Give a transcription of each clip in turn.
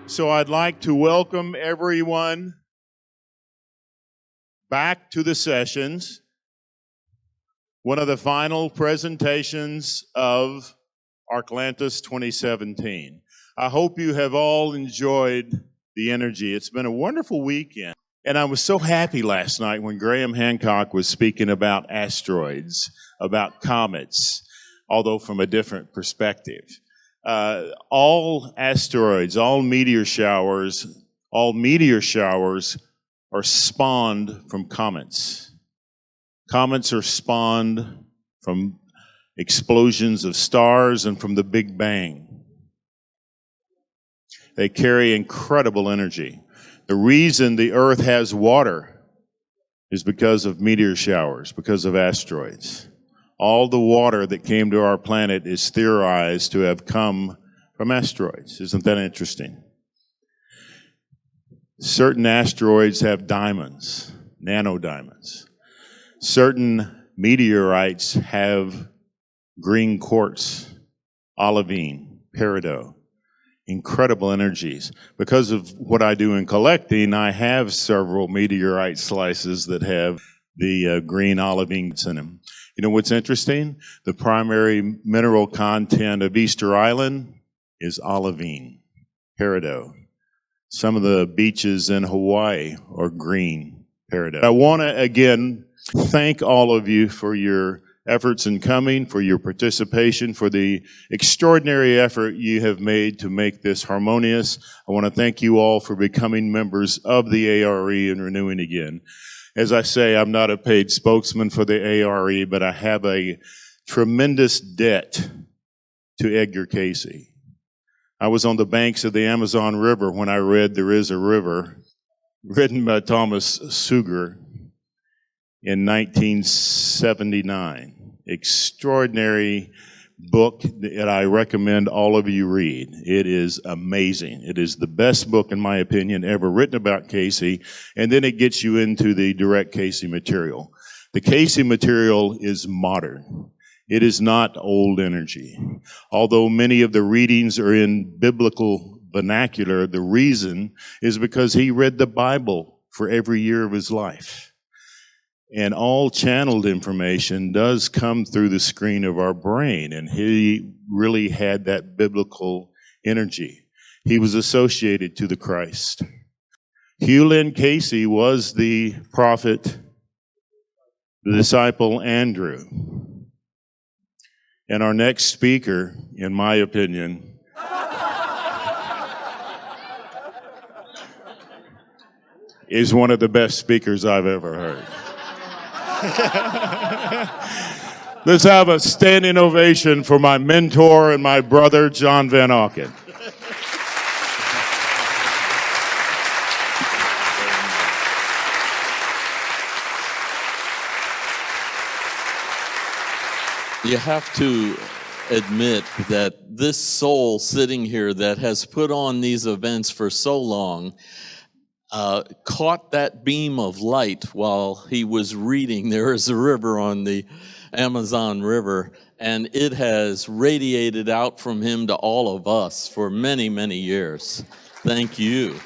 So I'd like to welcome everyone back to the sessions. One of the final presentations of Arklantis 2017. I hope you have all enjoyed the energy. It's been a wonderful weekend. And I was so happy last night when Graham Hancock was speaking about asteroids, about comets, although from a different perspective. All asteroids, all meteor showers are spawned from comets. Comets are spawned from explosions of stars and from the Big Bang. They carry incredible energy. The reason the Earth has water is because of meteor showers, because of asteroids. All the water that came to our planet is theorized to have come from asteroids. Isn't that interesting? Certain asteroids have diamonds, nanodiamonds. Certain meteorites have green quartz, olivine, peridot. Incredible energies. Because of what I do in collecting, I have several meteorite slices that have the green olivines in them. You know what's interesting? The primary mineral content of Easter Island is olivine, peridot. Some of the beaches in Hawaii are green peridot. I want to again thank all of you for your efforts in coming, for your participation, for the extraordinary effort you have made to make this harmonious. I want to thank you all for becoming members of the ARE and renewing again. As I say, I'm not a paid spokesman for the ARE, but I have a tremendous debt to Edgar Cayce. I was on the banks of the Amazon River when I read There Is a River, written by Thomas Suger in 1979. Extraordinary book that I recommend all of you read. It is amazing. It is the best book, in my opinion, ever written about Cayce, and then it gets you into the direct Cayce material. The Cayce material is modern. It is not old energy. Although many of the readings are in biblical vernacular, the reason is because he read the Bible for every year of his life. And all channeled information does come through the screen of our brain, and he really had that biblical energy. He was associated to the Christ. Hugh Lynn Cayce was the prophet, the disciple Andrew. And our next speaker, in my opinion, is one of the best speakers I've ever heard. Let's have a standing ovation for my mentor and my brother, John Van Auken. You have to admit that this soul sitting here that has put on these events for so long caught that beam of light while he was reading There Is a River on the Amazon River, and it has radiated out from him to all of us for many, many years. Thank you.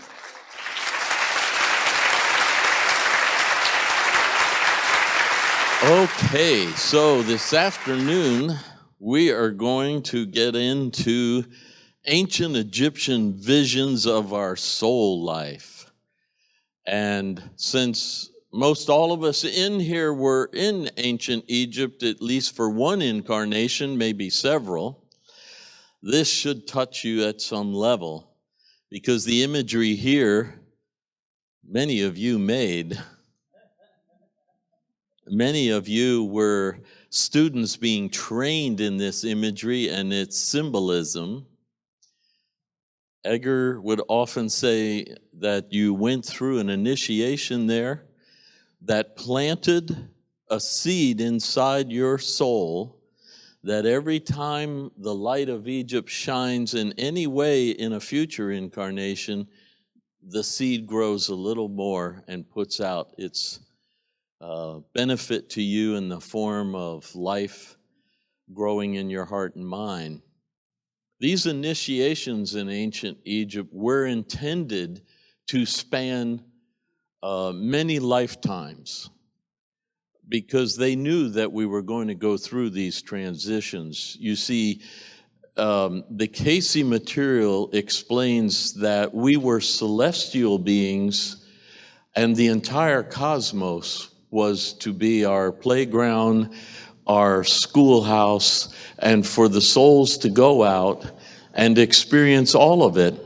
Okay, so this afternoon we are going to get into ancient Egyptian visions of our soul life. And since most all of us in here were in ancient Egypt, at least for one incarnation, maybe several, this should touch you at some level, because the imagery here, many of you made. Many of you were students being trained in this imagery and its symbolism. Edgar would often say that you went through an initiation there that planted a seed inside your soul, that every time the light of Egypt shines in any way in a future incarnation, the seed grows a little more and puts out its benefit to you in the form of life growing in your heart and mind. These initiations in ancient Egypt were intended to span many lifetimes, because they knew that we were going to go through these transitions. You see, the Cayce material explains that we were celestial beings, and the entire cosmos was to be our playground, our schoolhouse, and for the souls to go out and experience all of it,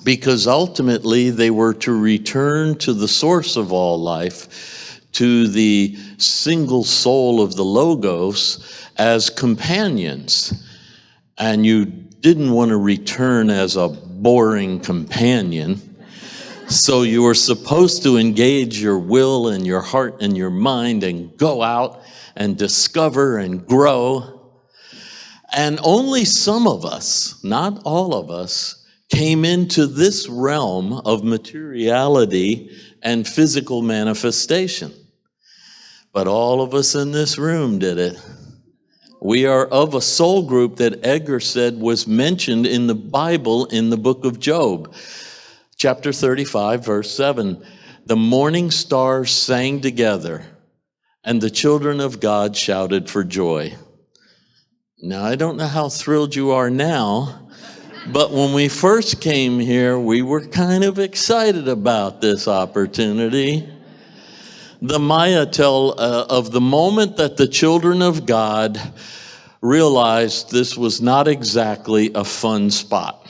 because ultimately they were to return to the source of all life, to the single soul of the Logos, as companions. And you didn't want to return as a boring companion. So you were supposed to engage your will and your heart and your mind and go out and discover and grow. And only some of us, not all of us, came into this realm of materiality and physical manifestation. But all of us in this room did it. We are of a soul group that Edgar said was mentioned in the Bible in the book of Job. Chapter 35, verse 7. The morning stars sang together, and the children of God shouted for joy. Now, I don't know how thrilled you are now, but when we first came here, we were kind of excited about this opportunity. The Maya tell of the moment that the children of God realized this was not exactly a fun spot.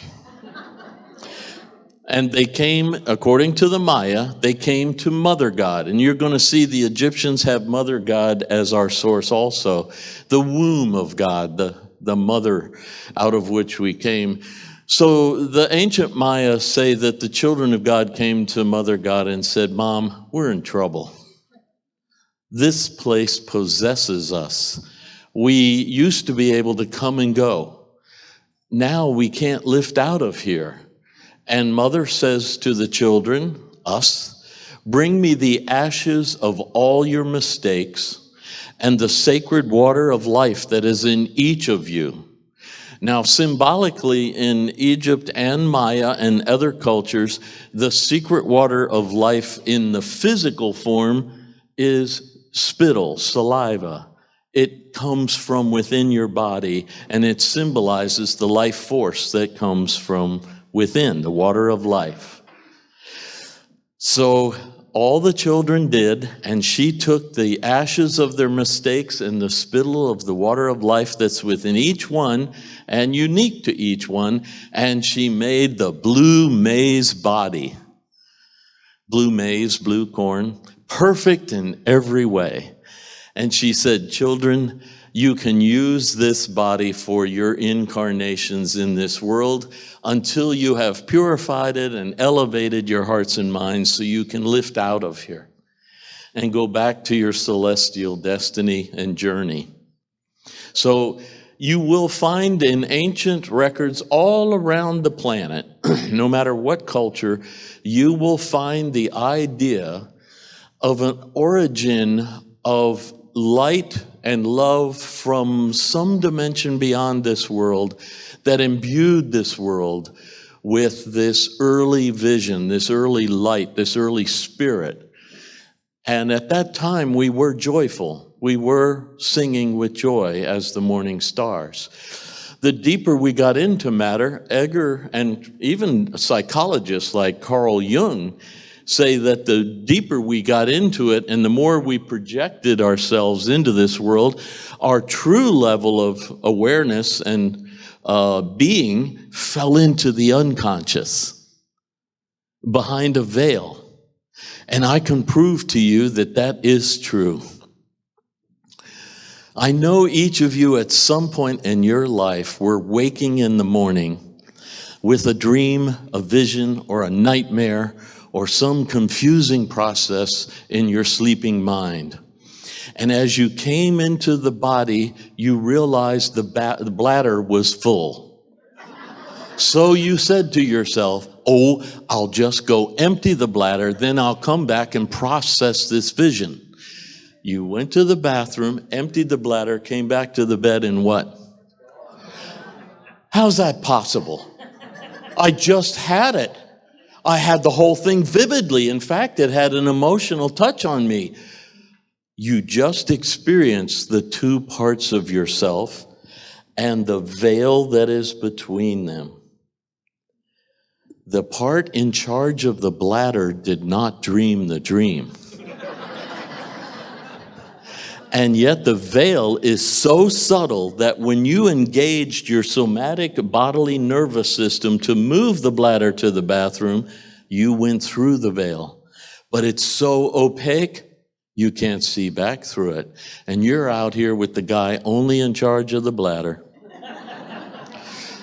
And they came, according to the Maya, they came to Mother God. And you're going to see the Egyptians have Mother God as our source also. The womb of God, the mother out of which we came. So the ancient Maya say that the children of God came to Mother God and said, Mom, we're in trouble. This place possesses us. We used to be able to come and go. Now we can't lift out of here. And Mother says to the children, us, bring me the ashes of all your mistakes and the sacred water of life that is in each of you. Now, symbolically in Egypt and Maya and other cultures, the secret water of life in the physical form is spittle, saliva. It comes from within your body, and it symbolizes the life force that comes from within, the water of life. So all the children did, and she took the ashes of their mistakes and the spittle of the water of life that's within each one and unique to each one, and she made the blue maize body. Blue maize, blue corn, perfect in every way. And she said, children, you can use this body for your incarnations in this world until you have purified it and elevated your hearts and minds so you can lift out of here and go back to your celestial destiny and journey. So you will find in ancient records all around the planet, no matter what culture, you will find the idea of an origin of light and love from some dimension beyond this world that imbued this world with this early vision, this early light, this early spirit. And at that time, we were joyful. We were singing with joy as the morning stars. The deeper we got into matter, Edgar and even psychologists like Carl Jung say that the deeper we got into it and the more we projected ourselves into this world, our true level of awareness and being fell into the unconscious behind a veil. And I can prove to you that that is true. I know each of you at some point in your life were waking in the morning with a dream, a vision, or a nightmare, or some confusing process in your sleeping mind. And as you came into the body, you realized the bladder was full. So you said to yourself, oh, I'll just go empty the bladder, then I'll come back and process this vision. You went to the bathroom, emptied the bladder, came back to the bed, and what? How's that possible? I just had it. I had the whole thing vividly. In fact, it had an emotional touch on me. You just experienced the two parts of yourself and the veil that is between them. The part in charge of the bladder did not dream the dream. And yet the veil is so subtle that when you engaged your somatic bodily nervous system to move the bladder to the bathroom, you went through the veil. But it's so opaque, you can't see back through it. And you're out here with the guy only in charge of the bladder.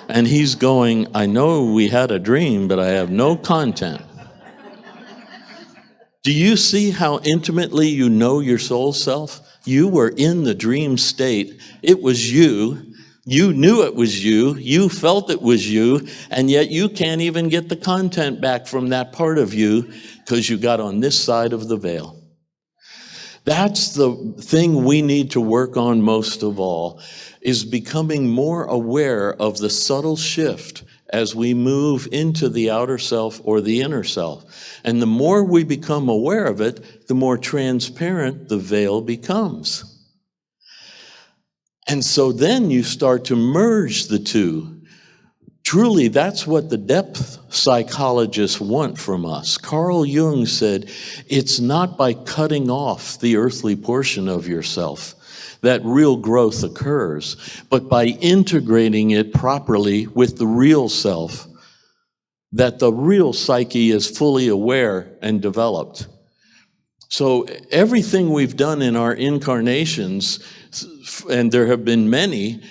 And he's going, I know we had a dream, but I have no content. Do you see how intimately you know your soul self? You were in the dream state. It was you. You knew it was you. You felt it was you. And yet you can't even get the content back from that part of you because you got on this side of the veil. That's the thing we need to work on most of all, is becoming more aware of the subtle shift as we move into the outer self or the inner self. And the more we become aware of it, the more transparent the veil becomes. And so then you start to merge the two. Truly, that's what the depth psychologists want from us. Carl Jung said, it's not by cutting off the earthly portion of yourself that real growth occurs, but by integrating it properly with the real self, that the real psyche is fully aware and developed. So everything we've done in our incarnations, and there have been many,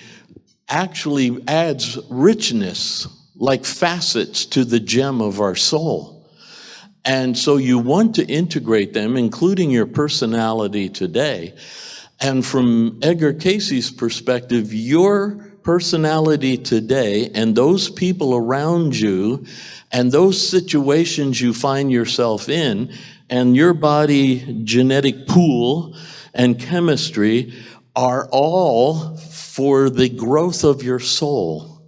actually adds richness, like facets to the gem of our soul. And so you want to integrate them, including your personality today. And from Edgar Cayce's perspective, your personality today and those people around you and those situations you find yourself in and your body genetic pool and chemistry are all for the growth of your soul.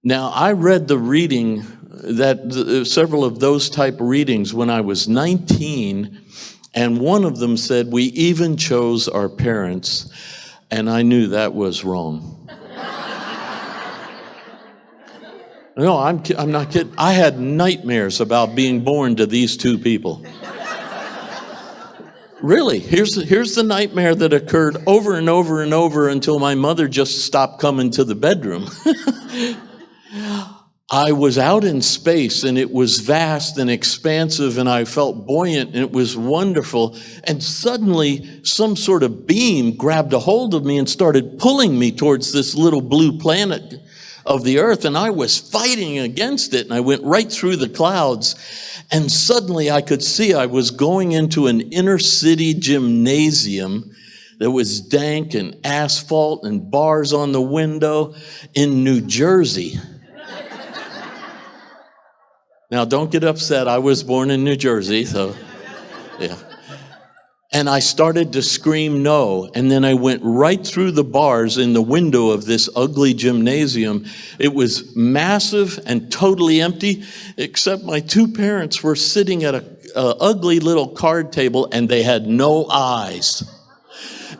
Now, I read the reading that several of those type readings when I was 19, and one of them said, we even chose our parents, and I knew that was wrong. No, I'm not kidding. I had nightmares about being born to these two people. Really, here's the nightmare that occurred over and over and over until my mother just stopped coming to the bedroom. I was out in space, and it was vast and expansive, and I felt buoyant, and it was wonderful. And suddenly, some sort of beam grabbed a hold of me and started pulling me towards this little blue planet of the Earth, and I was fighting against it, and I went right through the clouds. And suddenly, I could see I was going into an inner city gymnasium that was dank and asphalt and bars on the window in New Jersey. Now, don't get upset. I was born in New Jersey, so, yeah. And I started to scream no, and then I went right through the bars in the window of this ugly gymnasium. It was massive and totally empty, except my two parents were sitting at a ugly little card table, and they had no eyes.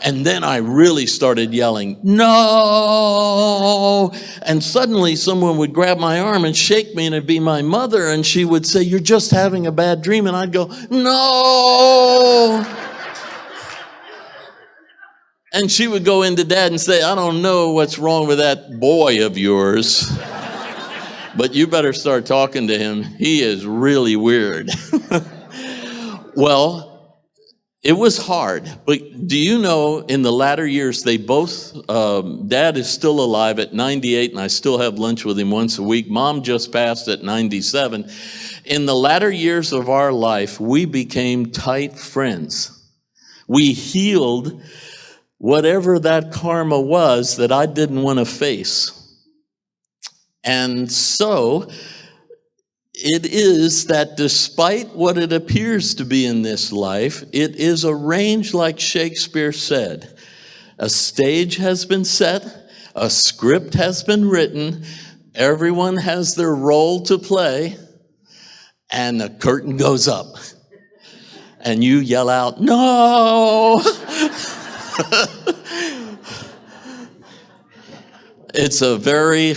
And then I really started yelling, no! And suddenly someone would grab my arm and shake me, and it'd be my mother, and she would say, you're just having a bad dream. And I'd go, no! And she would go into Dad and say, I don't know what's wrong with that boy of yours, but you better start talking to him. He is really weird. Well, it was hard, but do you know, in the latter years, they both, Dad is still alive at 98, and I still have lunch with him once a week. Mom just passed at 97. In the latter years of our life, we became tight friends. We healed whatever that karma was that I didn't want to face. And so it is that despite what it appears to be in this life, it is arranged like Shakespeare said. A stage has been set, A script has been written, everyone has their role to play, and the curtain goes up. And you yell out, "No!" It's a very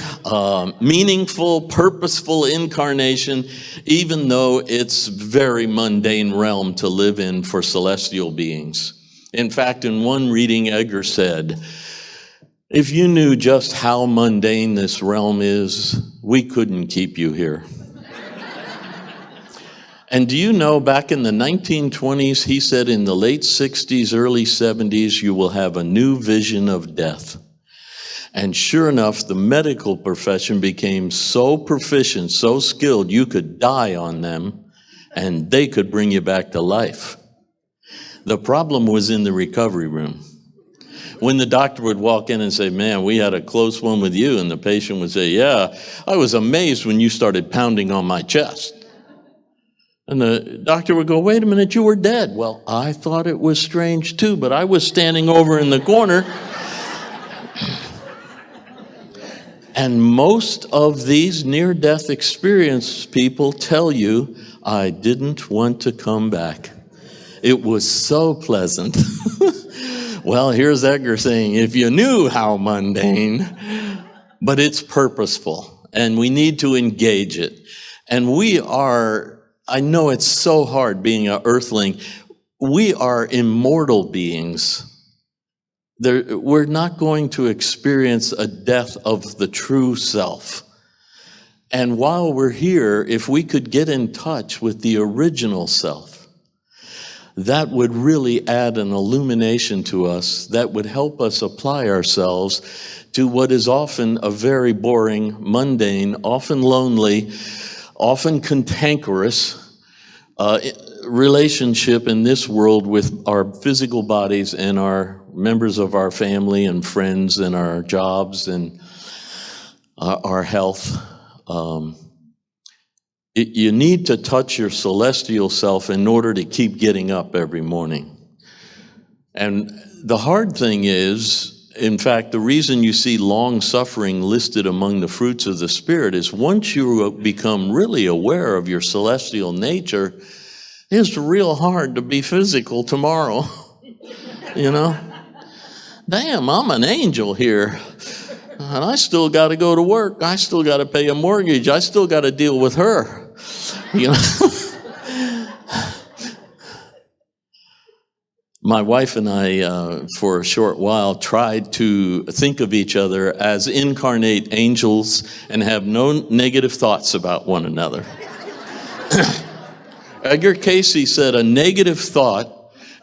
meaningful, purposeful incarnation, even though it's very mundane realm to live in for celestial beings. In fact, in one reading, Edgar said, "If you knew just how mundane this realm is, we couldn't keep you here." And do you know, back in the 1920s, he said in the late 60s, early 70s, you will have a new vision of death. And sure enough, the medical profession became so proficient, so skilled, you could die on them, and they could bring you back to life. The problem was in the recovery room. When the doctor would walk in and say, "Man, we had a close one with you," and the patient would say, "Yeah, I was amazed when you started pounding on my chest." And the doctor would go, "Wait a minute, you were dead." "Well, I thought it was strange too, but I was standing over in the corner." And most of these near-death experience people tell you, "I didn't want to come back. It was so pleasant." Well, here's Edgar saying, if you knew how mundane, but it's purposeful, and we need to engage it. And I know it's so hard being an earthling, we are immortal beings. We're not going to experience a death of the true self. And while we're here, if we could get in touch with the original self, that would really add an illumination to us that would help us apply ourselves to what is often a very boring, mundane, often lonely, often cantankerous relationship in this world with our physical bodies and our members of our family and friends and our jobs and our health. You need to touch your celestial self in order to keep getting up every morning. And the hard thing is, in fact, the reason you see long suffering listed among the fruits of the Spirit is once you become really aware of your celestial nature, it's real hard to be physical tomorrow. You know? Damn, I'm an angel here. And I still got to go to work. I still got to pay a mortgage. I still got to deal with her. You know? My wife and I, for a short while, tried to think of each other as incarnate angels and have no negative thoughts about one another. Edgar Cayce said a negative thought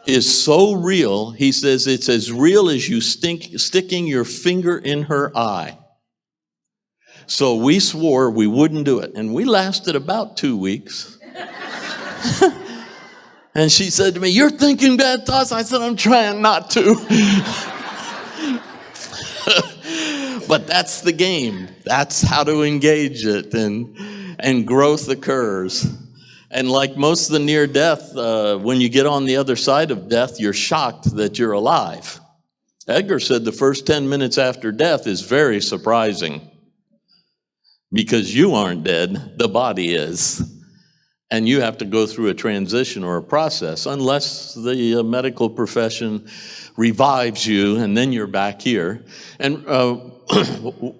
is so real, he says it's as real as you sticking your finger in her eye. So we swore we wouldn't do it, and we lasted about 2 weeks. And she said to me, "You're thinking bad thoughts?" I said, "I'm trying not to." But that's the game. That's how to engage it, and growth occurs. And like most of the near death, when you get on the other side of death, you're shocked that you're alive. Edgar said the first 10 minutes after death is very surprising because you aren't dead, the body is. And you have to go through a transition or a process unless the medical profession revives you and then you're back here. And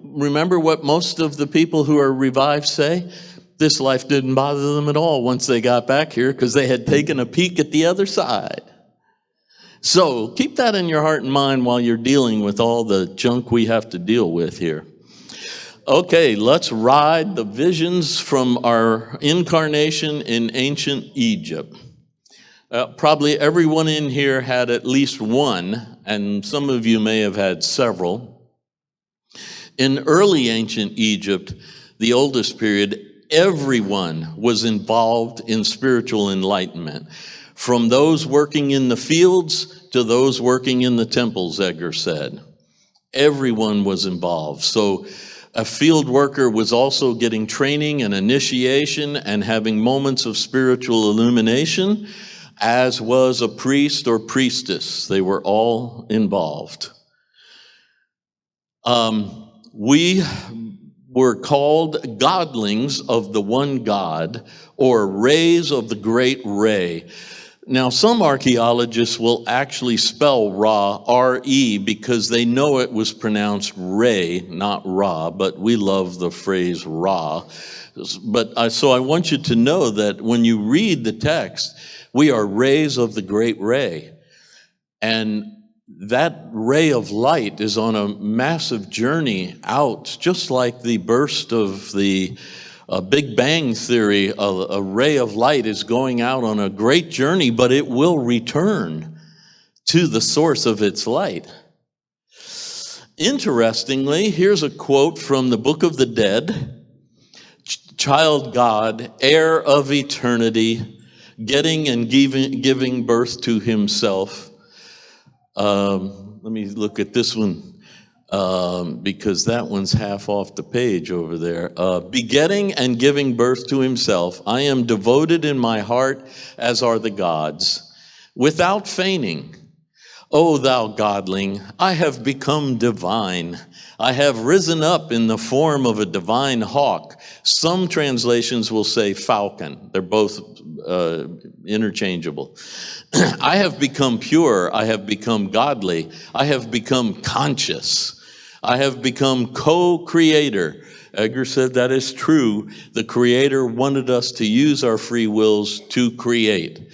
remember what most of the people who are revived say? This life didn't bother them at all once they got back here because they had taken a peek at the other side. So keep that in your heart and mind while you're dealing with all the junk we have to deal with here. Okay, let's ride the visions from our incarnation in ancient Egypt. Probably everyone in here had at least one, and some of you may have had several. In early ancient Egypt, the oldest period, everyone was involved in spiritual enlightenment. From those working in the fields to those working in the temples, Edgar said. Everyone was involved. So a field worker was also getting training and initiation and having moments of spiritual illumination, as was a priest or priestess. They were all involved. We were called godlings of the one God, or rays of the great ray. Now, some archaeologists will actually spell Ra, R-E, because they know it was pronounced Ray, not Ra, but we love the phrase Ra. So I want you to know that when you read the text, we are rays of the great ray. And that ray of light is on a massive journey out, just like the burst of the Big Bang Theory. A ray of light is going out on a great journey, but it will return to the source of its light. Interestingly, here's a quote from the Book of the Dead. Child God, heir of eternity, getting and giving birth to himself. Let me look at this one. Because that one's half off the page over there. Begetting and giving birth to himself, I am devoted in my heart, as are the gods, without feigning. O thou godling, I have become divine. I have risen up in the form of a divine hawk. Some translations will say falcon. They're both interchangeable. I have become pure. I have become godly. I have become conscious. I have become co-creator. Edgar said that is true. The Creator wanted us to use our free wills to create,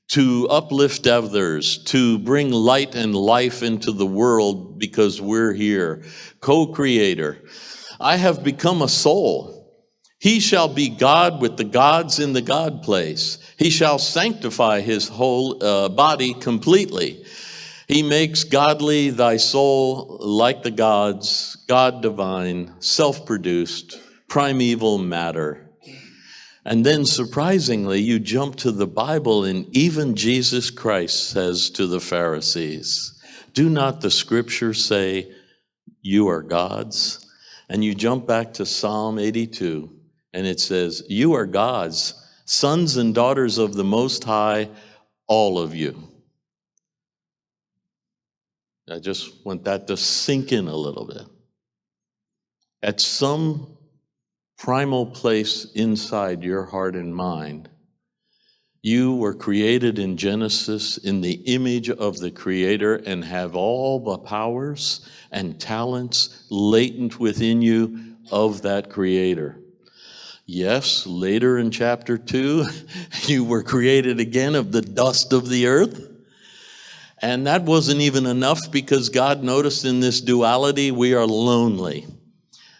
to uplift others, to bring light and life into the world because we're here. Co-creator. I have become a soul. He shall be God with the gods in the God place. He shall sanctify his whole body completely. He makes godly thy soul like the gods, God divine, self-produced, primeval matter. And then surprisingly, you jump to the Bible, and even Jesus Christ says to the Pharisees, do not the scriptures say you are gods? And you jump back to Psalm 82, and it says, you are gods, sons and daughters of the Most High, all of you. I just want that to sink in a little bit. At some primal place inside your heart and mind, you were created in Genesis in the image of the Creator and have all the powers and talents latent within you of that Creator. Yes, later in chapter 2, you were created again of the dust of the earth. And that wasn't even enough, because God noticed in this duality we are lonely.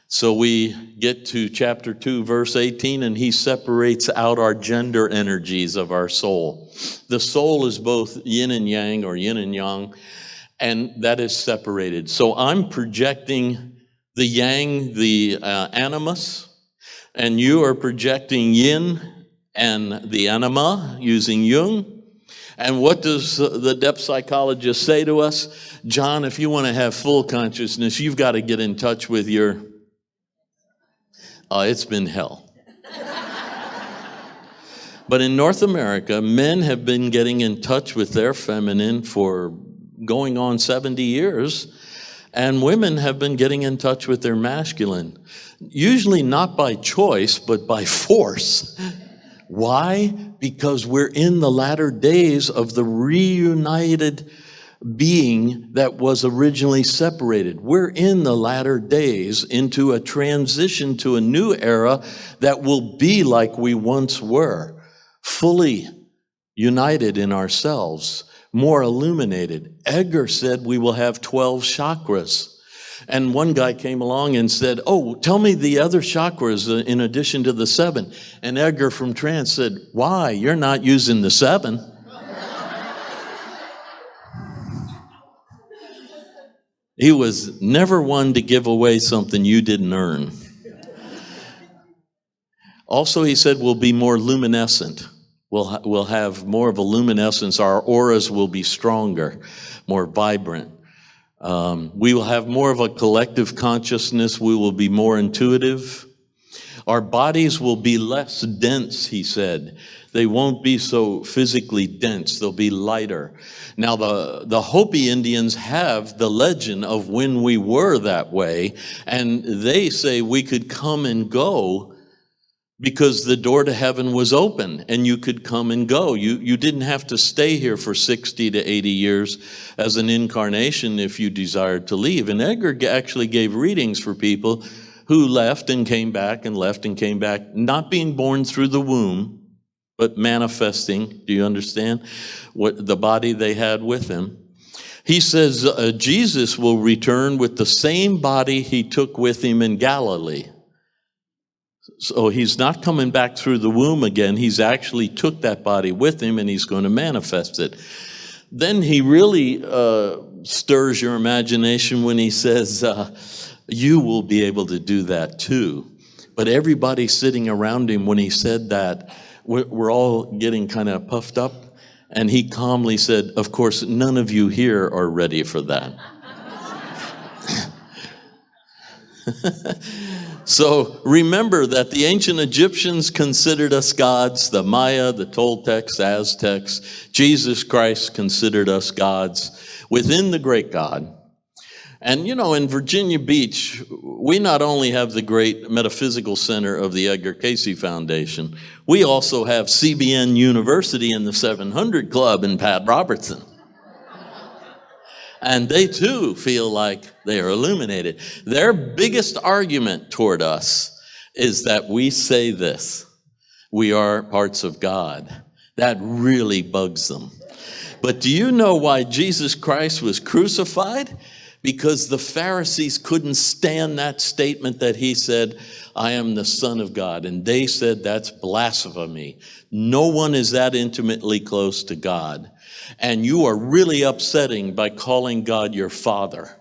So we get to chapter 2, verse 18, and he separates out our gender energies of our soul. The soul is both yin and yang, or yin and yang, and that is separated. So I'm projecting the yang, the animus, and you are projecting yin and the anima using Jung. And what does the depth psychologist say to us? John, if you want to have full consciousness, you've got to get in touch with your... it's been hell. But in North America, men have been getting in touch with their feminine for going on 70 years, and women have been getting in touch with their masculine. Usually not by choice, but by force. Why? Because we're in the latter days of the reunited being that was originally separated. We're in the latter days into a transition to a new era that will be like we once were, fully united in ourselves, more illuminated. Edgar said we will have 12 chakras. And one guy came along and said, oh, tell me the other chakras in addition to the 7. And Edgar from trance said, why? You're not using the 7. He was never one to give away something you didn't earn. Also, he said we'll be more luminescent. We'll have more of a luminescence. Our auras will be stronger, more vibrant. We will have more of a collective consciousness. We will be more intuitive. Our bodies will be less dense, he said. They won't be so physically dense. They'll be lighter. Now, the Hopi Indians have the legend of when we were that way, and they say we could come and go because the door to heaven was open and you could come and go. You didn't have to stay here for 60 to 80 years as an incarnation if you desired to leave. And Edgar actually gave readings for people who left and came back and left and came back, not being born through the womb, but manifesting. Do you understand what the body they had with him? He says Jesus will return with the same body he took with him in Galilee. So he's not coming back through the womb again. He's actually took that body with him and he's going to manifest it. Then he really stirs your imagination when he says, you will be able to do that too. But everybody sitting around him when he said that, we're all getting kind of puffed up. And he calmly said, of course, none of you here are ready for that. So remember that the ancient Egyptians considered us gods, the Maya, the Toltecs, Aztecs. Jesus Christ considered us gods within the great God. And in Virginia Beach, we not only have the great metaphysical center of the Edgar Cayce Foundation, we also have CBN University and the 700 Club and Pat Robertson. And they too feel like they are illuminated. Their biggest argument toward us is that we say this: we are parts of God. That really bugs them. But do you know why Jesus Christ was crucified? Because the Pharisees couldn't stand that statement that he said, I am the Son of God. And they said that's blasphemy. No one is that intimately close to God. And you are really upsetting by calling God your Father.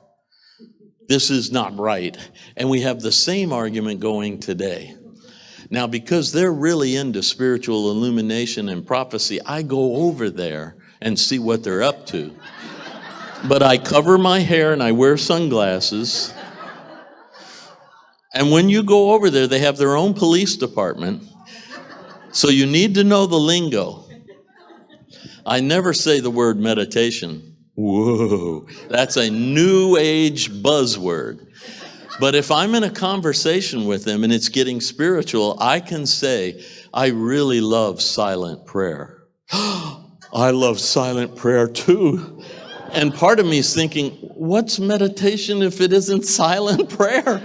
This is not right. And we have the same argument going today. Now, because they're really into spiritual illumination and prophecy, I go over there and see what they're up to. But I cover my hair and I wear sunglasses. And when you go over there, they have their own police department. So you need to know the lingo. I never say the word meditation. Whoa, that's a new age buzzword. But if I'm in a conversation with them and it's getting spiritual, I can say, I really love silent prayer. I love silent prayer too. And part of me is thinking, what's meditation if it isn't silent prayer?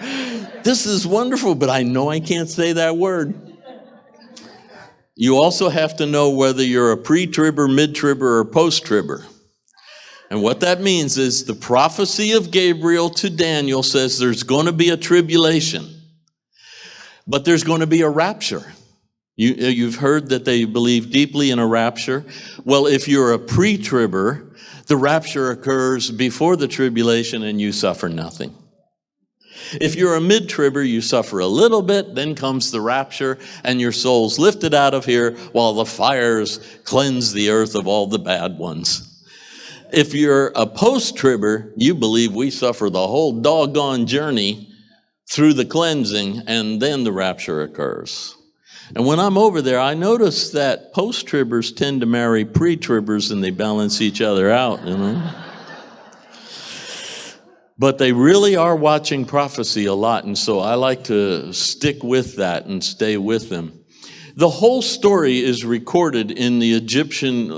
This is wonderful, but I know I can't say that word. You also have to know whether you're a pre-tribber, mid-tribber, or post-tribber. And what that means is the prophecy of Gabriel to Daniel says there's going to be a tribulation, but there's going to be a rapture. You've heard that they believe deeply in a rapture. Well, if you're a pre-tribber, the rapture occurs before the tribulation and you suffer nothing. If you're a mid-tribber, you suffer a little bit, then comes the rapture, and your soul's lifted out of here while the fires cleanse the earth of all the bad ones. If you're a post-tribber, you believe we suffer the whole doggone journey through the cleansing, and then the rapture occurs. And when I'm over there, I notice that post-tribbers tend to marry pre-tribbers and they balance each other out, But they really are watching prophecy a lot, and so I like to stick with that and stay with them. The whole story is recorded in the Egyptian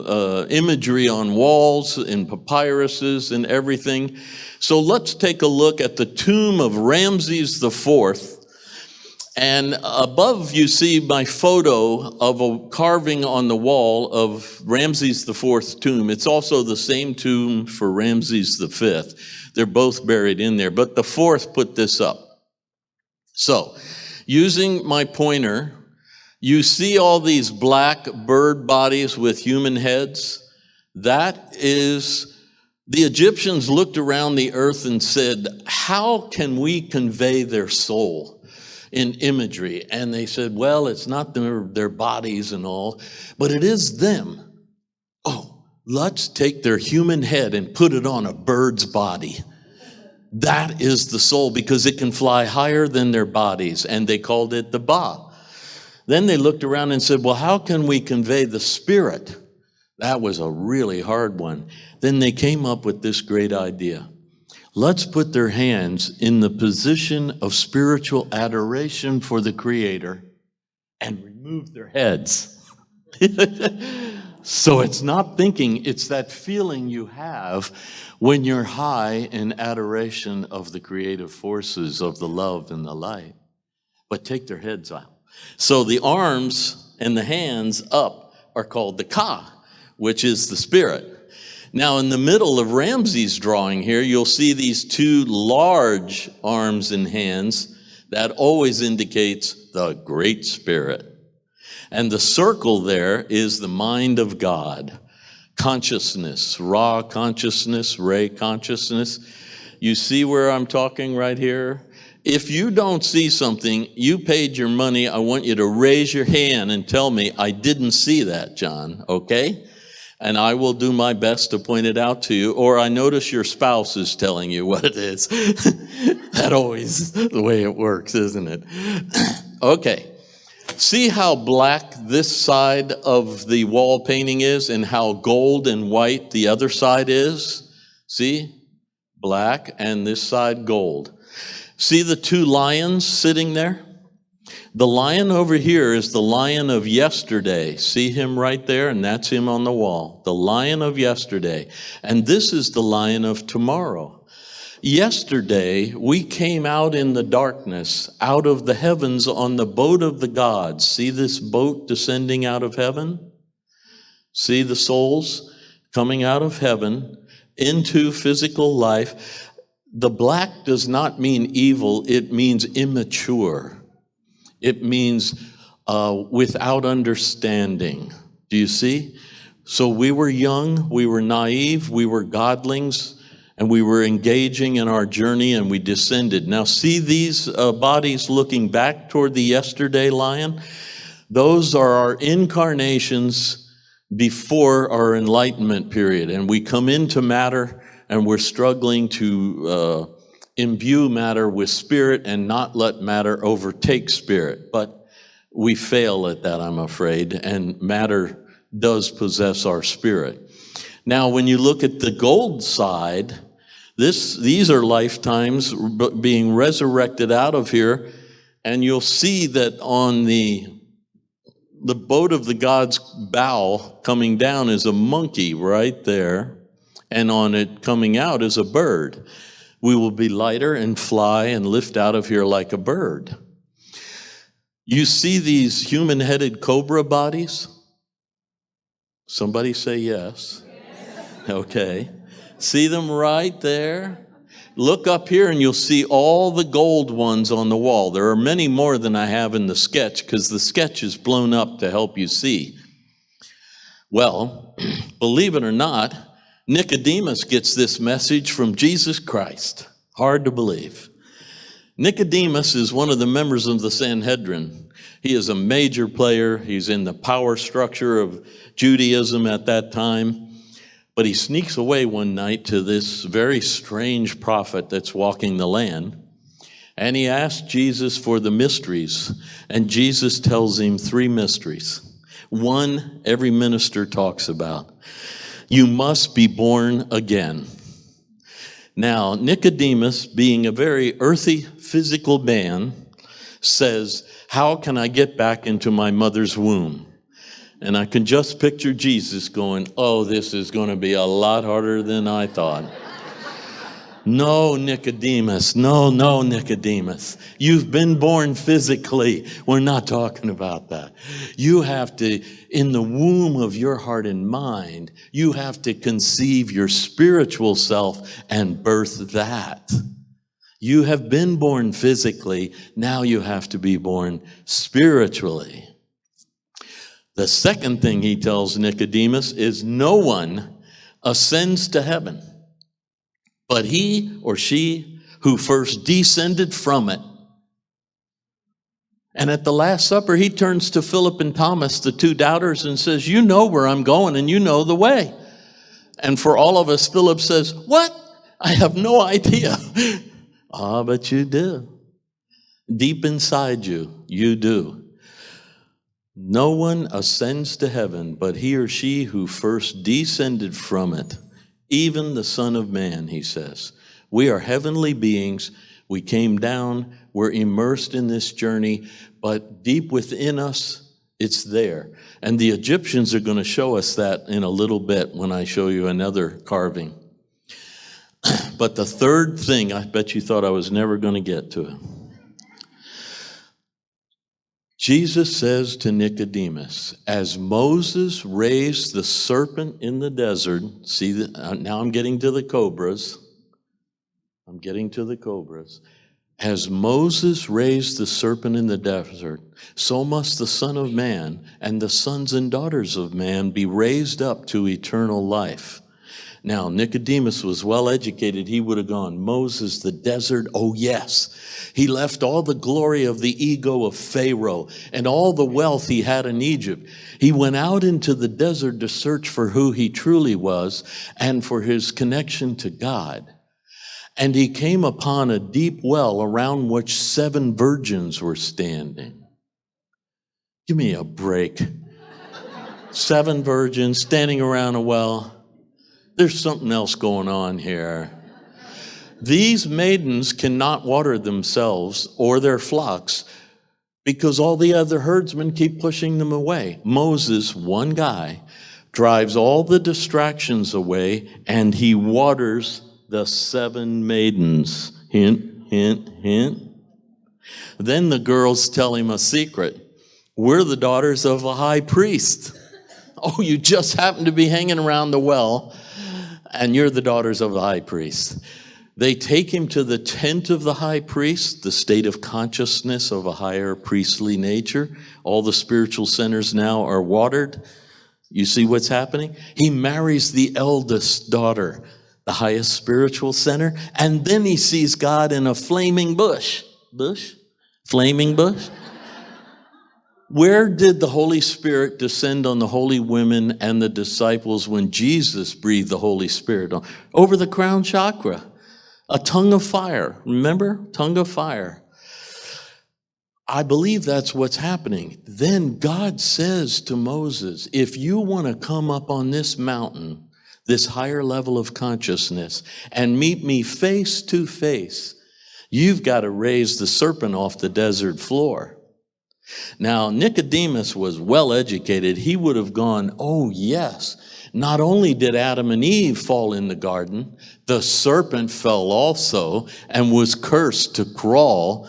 imagery on walls, in papyruses, and everything. So let's take a look at the tomb of Ramses IV. And above you see my photo of a carving on the wall of Ramses IV's tomb. It's also the same tomb for Ramses V. They're both buried in there, but the fourth put this up. So, using my pointer, you see all these black bird bodies with human heads? That is, the Egyptians looked around the earth and said, how can we convey their soul in imagery? And they said, well, it's not their bodies and all, but it is them. Oh, let's take their human head and put it on a bird's body. That is the soul, because it can fly higher than their bodies, and they called it the Ba. Then they looked around and said, well, how can we convey the spirit? That was a really hard one. Then they came up with this great idea. Let's put their hands in the position of spiritual adoration for the Creator and remove their heads. So it's not thinking, it's that feeling you have when you're high in adoration of the creative forces of the love and the light. But take their heads out. So the arms and the hands up are called the Ka, which is the spirit. Now in the middle of Ramses' drawing here, you'll see these two large arms and hands. That always indicates the Great Spirit. And the circle there is the mind of God. Consciousness, raw consciousness, ray consciousness. You see where I'm talking right here? If you don't see something, you paid your money, I want you to raise your hand and tell me, I didn't see that, John, okay? And I will do my best to point it out to you, or I notice your spouse is telling you what it is. That always the way it works, isn't it? Okay. See how black this side of the wall painting is and how gold and white the other side is? See? Black and this side gold. See the two lions sitting there? The lion over here is the lion of yesterday. See him right there? And that's him on the wall. The lion of yesterday. And this is the lion of tomorrow. Yesterday, we came out in the darkness, out of the heavens on the boat of the gods. See this boat descending out of heaven? See the souls coming out of heaven into physical life. The black does not mean evil, it means immature. It means without understanding. Do you see? So we were young, we were naive, we were godlings, and we were engaging in our journey, and we descended. Now see these bodies looking back toward the yesterday lion? Those are our incarnations before our enlightenment period. And we come into matter, and we're struggling to imbue matter with spirit and not let matter overtake spirit. But we fail at that, I'm afraid, and matter does possess our spirit. Now, when you look at the gold side, these are lifetimes being resurrected out of here, and you'll see that on the boat of the god's bow coming down is a monkey right there, and on it coming out is a bird. We will be lighter and fly and lift out of here like a bird. You see these human-headed cobra bodies? Somebody say yes. Okay. See them right there? Look up here and you'll see all the gold ones on the wall. There are many more than I have in the sketch because the sketch is blown up to help you see. Well, believe it or not, Nicodemus gets this message from Jesus Christ. Hard to believe. Nicodemus is one of the members of the Sanhedrin. He is a major player. He's in the power structure of Judaism at that time. But he sneaks away one night to this very strange prophet that's walking the land. And he asks Jesus for the mysteries. And Jesus tells him 3 mysteries. One, every minister talks about. You must be born again. Now, Nicodemus, being a very earthy, physical man, says, how can I get back into my mother's womb? And I can just picture Jesus going, oh, this is going to be a lot harder than I thought. No, Nicodemus. No, Nicodemus. You've been born physically. We're not talking about that. You have to, in the womb of your heart and mind, you have to conceive your spiritual self and birth that. You have been born physically. Now you have to be born spiritually. The second thing he tells Nicodemus is no one ascends to heaven, but he or she who first descended from it. And at the Last Supper, he turns to Philip and Thomas, the 2 doubters, and says, you know where I'm going and you know the way. And for all of us, Philip says, what? I have no idea. But you do. Deep inside you, you do. No one ascends to heaven but he or she who first descended from it, even the Son of Man, he says. We are heavenly beings. We came down. We're immersed in this journey, but deep within us, it's there. And the Egyptians are going to show us that in a little bit when I show you another carving. But the third thing, I bet you thought I was never going to get to it. Jesus says to Nicodemus, as Moses raised the serpent in the desert, see, now I'm getting to the cobras. As Moses raised the serpent in the desert, so must the Son of Man and the sons and daughters of man be raised up to eternal life. Now, Nicodemus was well educated. He would have gone, Moses, the desert, oh yes. He left all the glory of the ego of Pharaoh and all the wealth he had in Egypt. He went out into the desert to search for who he truly was and for his connection to God. And he came upon a deep well around which 7 virgins were standing. Give me a break. 7 virgins standing around a well. There's something else going on here. These maidens cannot water themselves or their flocks because all the other herdsmen keep pushing them away. Moses, one guy, drives all the distractions away and he waters the 7 maidens. Hint, hint, hint. Then the girls tell him a secret. We're the daughters of a high priest. Oh, you just happen to be hanging around the well, and you're the daughters of the high priest. They take him to the tent of the high priest, the state of consciousness of a higher priestly nature. All the spiritual centers now are watered. You see what's happening? He marries the eldest daughter, the highest spiritual center, and then he sees God in a flaming bush. Bush? Flaming bush? Where did the Holy Spirit descend on the holy women and the disciples when Jesus breathed the Holy Spirit on? Over the crown chakra. A tongue of fire. Remember? Tongue of fire. I believe that's what's happening. Then God says to Moses, if you want to come up on this mountain, this higher level of consciousness, and meet me face to face, you've got to raise the serpent off the desert floor. Now, Nicodemus was well educated. He would have gone, oh yes, not only did Adam and Eve fall in the garden, the serpent fell also and was cursed to crawl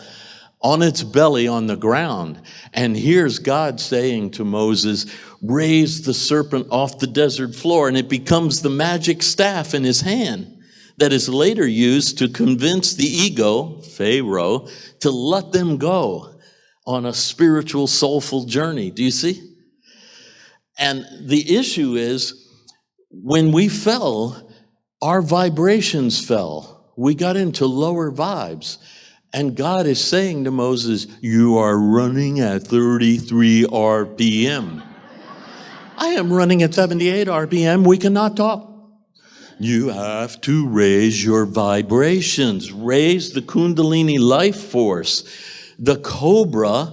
on its belly on the ground. And here's God saying to Moses, raise the serpent off the desert floor, and it becomes the magic staff in his hand that is later used to convince the ego, Pharaoh, to let them go on a spiritual, soulful journey. Do you see? And the issue is, when we fell, our vibrations fell. We got into lower vibes. And God is saying to Moses, you are running at 33 RPM. I am running at 78 RPM. We cannot talk. You have to raise your vibrations. Raise the Kundalini life force. The cobra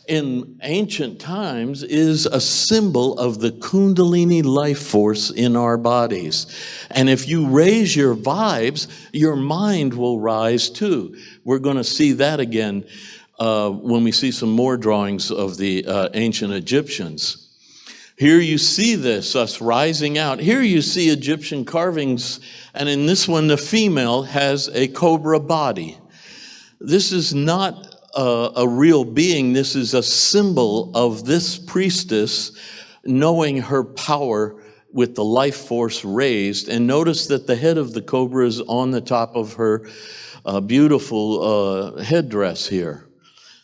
in ancient times is a symbol of the Kundalini life force in our bodies. And if you raise your vibes, your mind will rise too. We're going to see that again when we see some more drawings of the ancient Egyptians. Here you see this, us rising out. Here you see Egyptian carvings, and in this one, the female has a cobra body. This is not a real being. This is a symbol of this priestess knowing her power with the life force raised. And notice that the head of the cobra is on the top of her beautiful headdress here,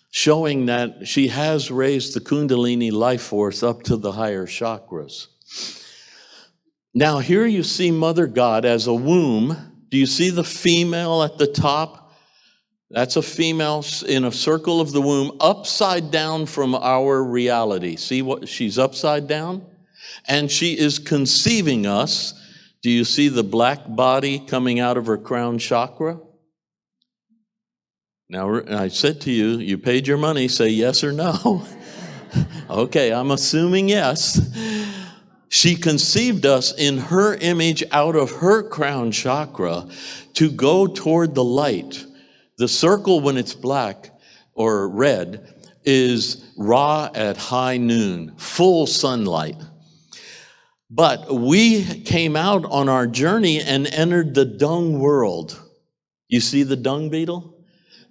showing that she has raised the Kundalini life force up to the higher chakras. Now here you see Mother God as a womb. Do you see the female at the top? That's a female in a circle of the womb, upside down from our reality. See what she's upside down? And she is conceiving us Do you see the black body coming out of her crown chakra? Now, I said to you, you paid your money, say yes or no. Okay, I'm assuming yes. She conceived us in her image out of her crown chakra to go toward the light. The circle, when it's black or red, is Ra at high noon, full sunlight. But we came out on our journey and entered the Dung World. You see the dung beetle?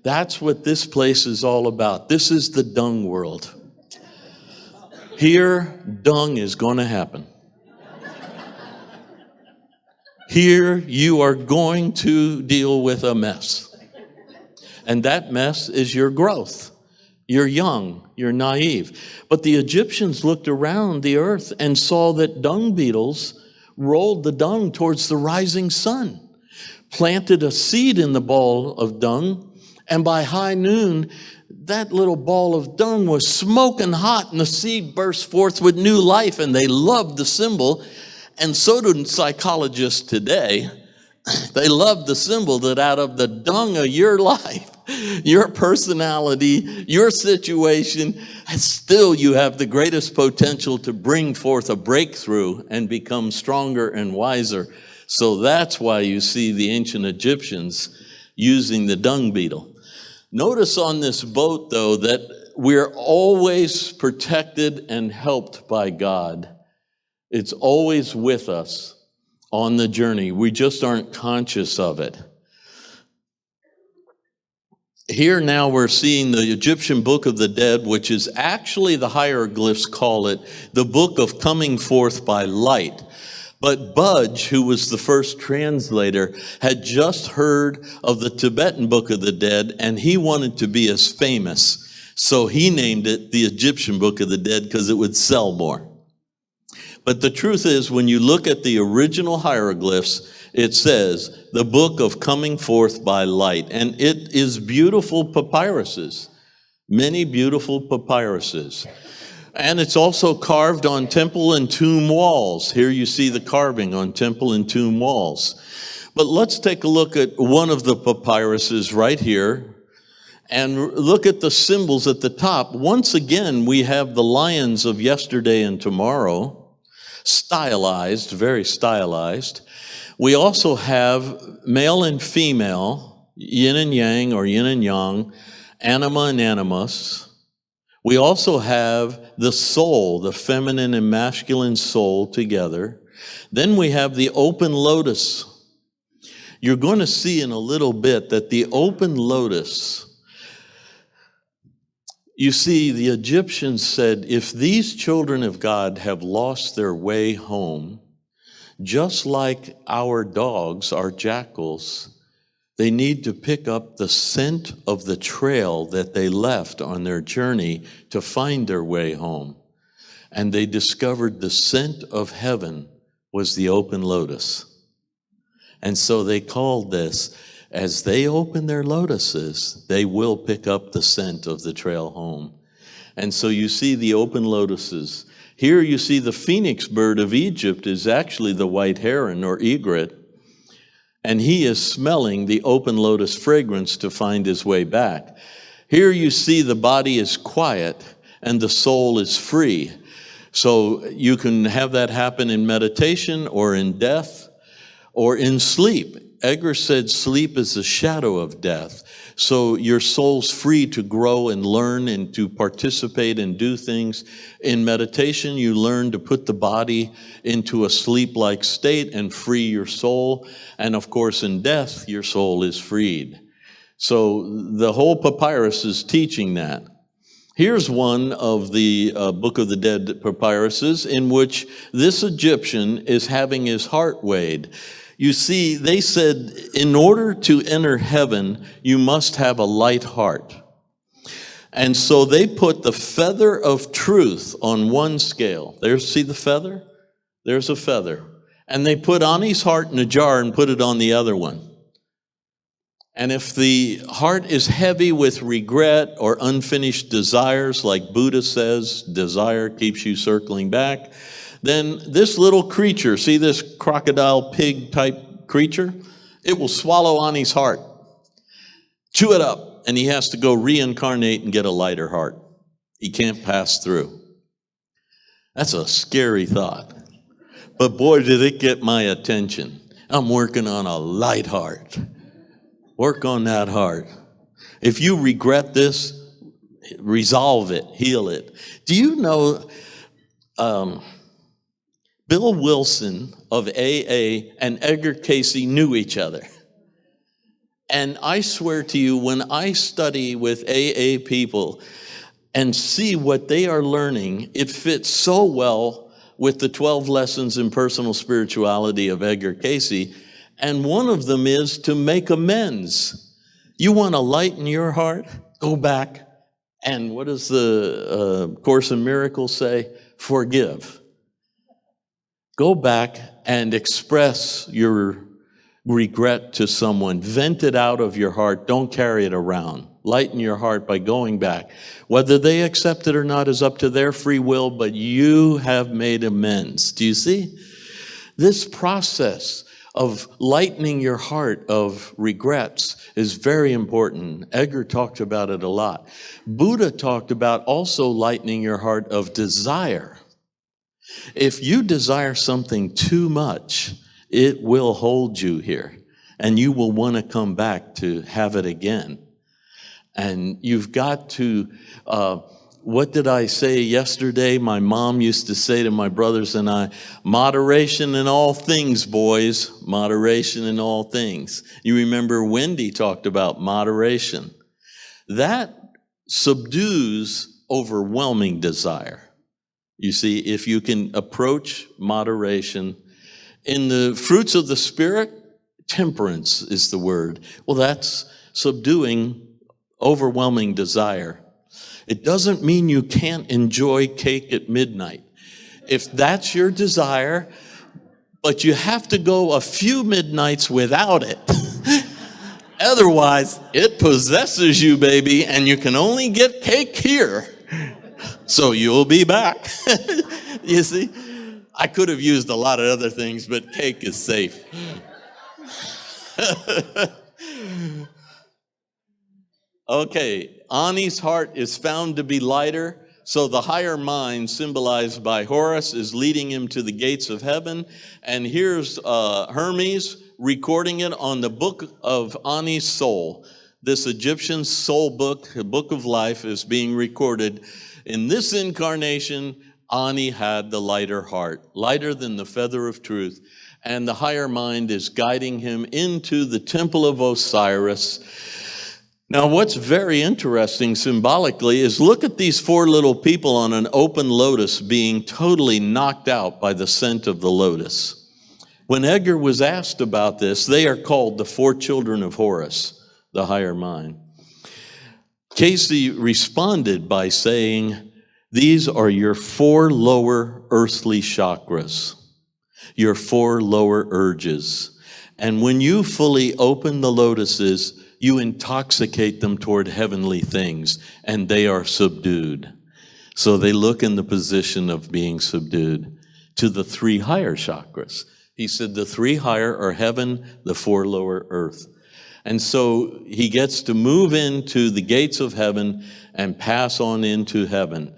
That's what this place is all about. This is the Dung World. Here, dung is going to happen. Here, you are going to deal with a mess. And that mess is your growth. You're young, you're naive. But the Egyptians looked around the earth and saw that dung beetles rolled the dung towards the rising sun, planted a seed in the ball of dung, and by high noon, that little ball of dung was smoking hot, and the seed burst forth with new life, and they loved the symbol. And so do psychologists today. They love the symbol that out of the dung of your life, your personality, your situation, still you have the greatest potential to bring forth a breakthrough and become stronger and wiser. So that's why you see the ancient Egyptians using the dung beetle. Notice on this boat, though, that we're always protected and helped by God. It's always with us on the journey. We just aren't conscious of it. Here now we're seeing the Egyptian Book of the Dead, which is actually, the hieroglyphs call it, the Book of Coming Forth by Light. But Budge, who was the first translator, had just heard of the Tibetan Book of the Dead, and he wanted to be as famous. So he named it the Egyptian Book of the Dead because it would sell more. But the truth is, when you look at the original hieroglyphs, it says, the Book of Coming Forth by Light. And it is beautiful papyruses, many beautiful papyruses. And it's also carved on temple and tomb walls. Here you see the carving on temple and tomb walls. But let's take a look at one of the papyruses right here and look at the symbols at the top. Once again, we have the lions of yesterday and tomorrow, stylized, very stylized. We also have male and female, yin and yang or yin and yang, anima and animus. We also have the soul, the feminine and masculine soul together. Then we have the open lotus. You're going to see in a little bit that the open lotus, you see, the Egyptians said, if these children of God have lost their way home, just like our dogs, our jackals, they need to pick up the scent of the trail that they left on their journey to find their way home. And they discovered the scent of heaven was the open lotus. And so they called this, as they open their lotuses, they will pick up the scent of the trail home. And so you see the open lotuses. Here you see the phoenix bird of Egypt is actually the white heron or egret. And he is smelling the open lotus fragrance to find his way back. Here you see the body is quiet and the soul is free. So you can have that happen in meditation or in death or in sleep. Edgar said sleep is the shadow of death. So your soul's free to grow and learn and to participate and do things. In meditation, you learn to put the body into a sleep-like state and free your soul. And of course, in death, your soul is freed. So the whole papyrus is teaching that. Here's one of the Book of the Dead papyruses in which this Egyptian is having his heart weighed. You see, they said, in order to enter heaven, you must have a light heart. And so they put the feather of truth on one scale. See the feather? There's a feather. And they put Ani's heart in a jar and put it on the other one. And if the heart is heavy with regret or unfinished desires, like Buddha says, desire keeps you circling back, then this little creature, see this crocodile pig type creature? It will swallow Ani's heart, chew it up, and he has to go reincarnate and get a lighter heart. He can't pass through. That's a scary thought. But boy, did it get my attention. I'm working on a light heart. Work on that heart. If you regret this, resolve it, heal it. Do you know Bill Wilson of AA and Edgar Cayce knew each other? And I swear to you, when I study with AA people and see what they are learning, it fits so well with the 12 lessons in personal spirituality of Edgar Cayce. And one of them is to make amends. You want to lighten your heart? Go back and what does the Course in Miracles say? Forgive. Go back and express your regret to someone. Vent it out of your heart. Don't carry it around. Lighten your heart by going back. Whether they accept it or not is up to their free will, but you have made amends. Do you see? This process of lightening your heart of regrets is very important. Edgar talked about it a lot. Buddha talked about also lightening your heart of desire. If you desire something too much, it will hold you here, and you will want to come back to have it again. And you've got to, what did I say yesterday? My mom used to say to my brothers and I, moderation in all things, boys, moderation in all things. You remember Wendy talked about moderation. That subdues overwhelming desire. You see, if you can approach moderation in the fruits of the Spirit, temperance is the word. Well, that's subduing overwhelming desire. It doesn't mean you can't enjoy cake at midnight. If that's your desire, but you have to go a few midnights without it. Otherwise, it possesses you, baby, and you can only get cake here. So you'll be back. You see? I could have used a lot of other things, but cake is safe. Okay, Ani's heart is found to be lighter, so the higher mind, symbolized by Horus, is leading him to the gates of heaven. And here's Hermes recording it on the book of Ani's soul. This Egyptian soul book, the book of life, is being recorded. In this incarnation, Ani had the lighter heart, lighter than the feather of truth. And the higher mind is guiding him into the temple of Osiris. Now, what's very interesting symbolically is look at these four little people on an open lotus being totally knocked out by the scent of the lotus. When Edgar was asked about this, they are called the four children of Horus, the higher mind. Cayce responded by saying, these are your four lower earthly chakras, your four lower urges. And when you fully open the lotuses, you intoxicate them toward heavenly things, and they are subdued. So they look in the position of being subdued to the three higher chakras. He said the three higher are heaven, the four lower earth. And so he gets to move into the gates of heaven and pass on into heaven.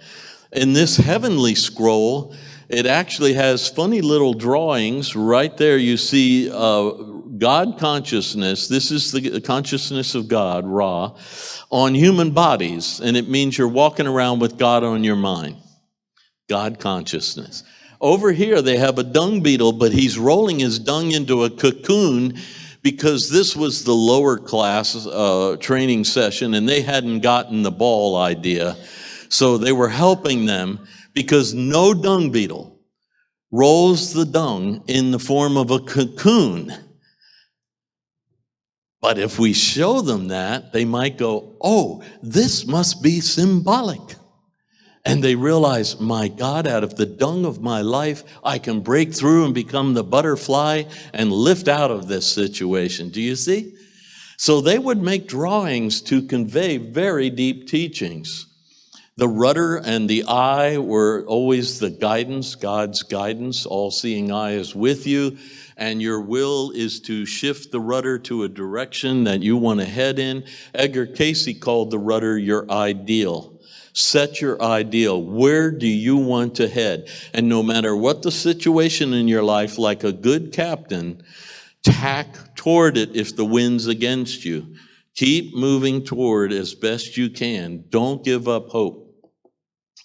In this heavenly scroll, it actually has funny little drawings. Right there you see God consciousness. This is the consciousness of God, Ra, on human bodies. And it means you're walking around with God on your mind. God consciousness. Over here they have a dung beetle, but he's rolling his dung into a cocoon because this was the lower class training session and they hadn't gotten the ball idea. So they were helping them because no dung beetle rolls the dung in the form of a cocoon. But if we show them that, they might go, oh, this must be symbolic. And they realize, my God, out of the dung of my life, I can break through and become the butterfly and lift out of this situation. Do you see? So they would make drawings to convey very deep teachings. The rudder and the eye were always the guidance, God's guidance. All-seeing eye is with you, and your will is to shift the rudder to a direction that you want to head in. Edgar Cayce called the rudder your ideal. Set your ideal. Where do you want to head? And no matter what the situation in your life, like a good captain, tack toward it if the wind's against you. Keep moving toward as best you can. Don't give up hope.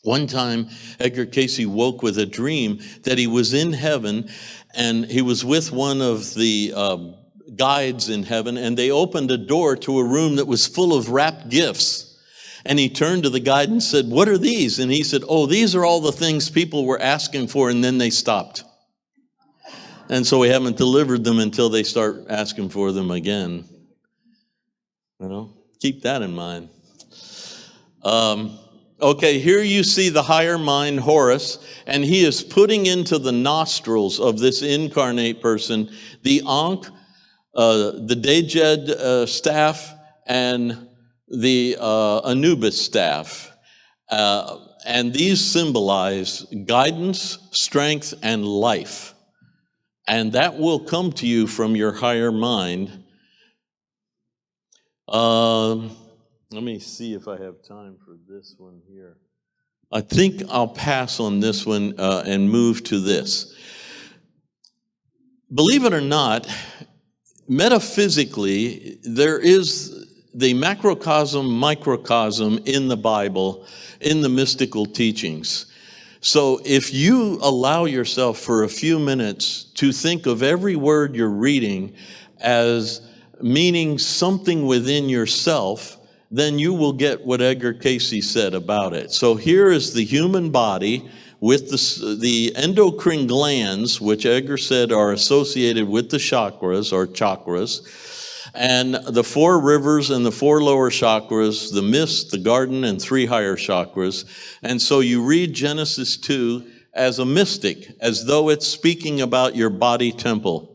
One time, Edgar Cayce woke with a dream that he was in heaven, and he was with one of the guides in heaven, and they opened a door to a room that was full of wrapped gifts. And he turned to the guide and said, "What are these?" And he said, "Oh, these are all the things people were asking for, and then they stopped. And so we haven't delivered them until they start asking for them again." You know, keep that in mind. Okay, here you see the higher mind, Horus, and he is putting into the nostrils of this incarnate person the Ankh, the Dejed staff, and the Anubis staff. And these symbolize guidance, strength, and life. And that will come to you from your higher mind. Let me see if I have time for this one here. I think I'll pass on this one and move to this. Believe it or not, metaphysically, there is the macrocosm, microcosm in the Bible, in the mystical teachings. So if you allow yourself for a few minutes to think of every word you're reading as meaning something within yourself, then you will get what Edgar Cayce said about it. So here is the human body with the endocrine glands, which Edgar said are associated with the chakras, or chakras, and the 4 rivers and the 4 lower chakras, the mist, the garden, and 3 higher chakras. And so you read Genesis 2 as a mystic, as though it's speaking about your body temple.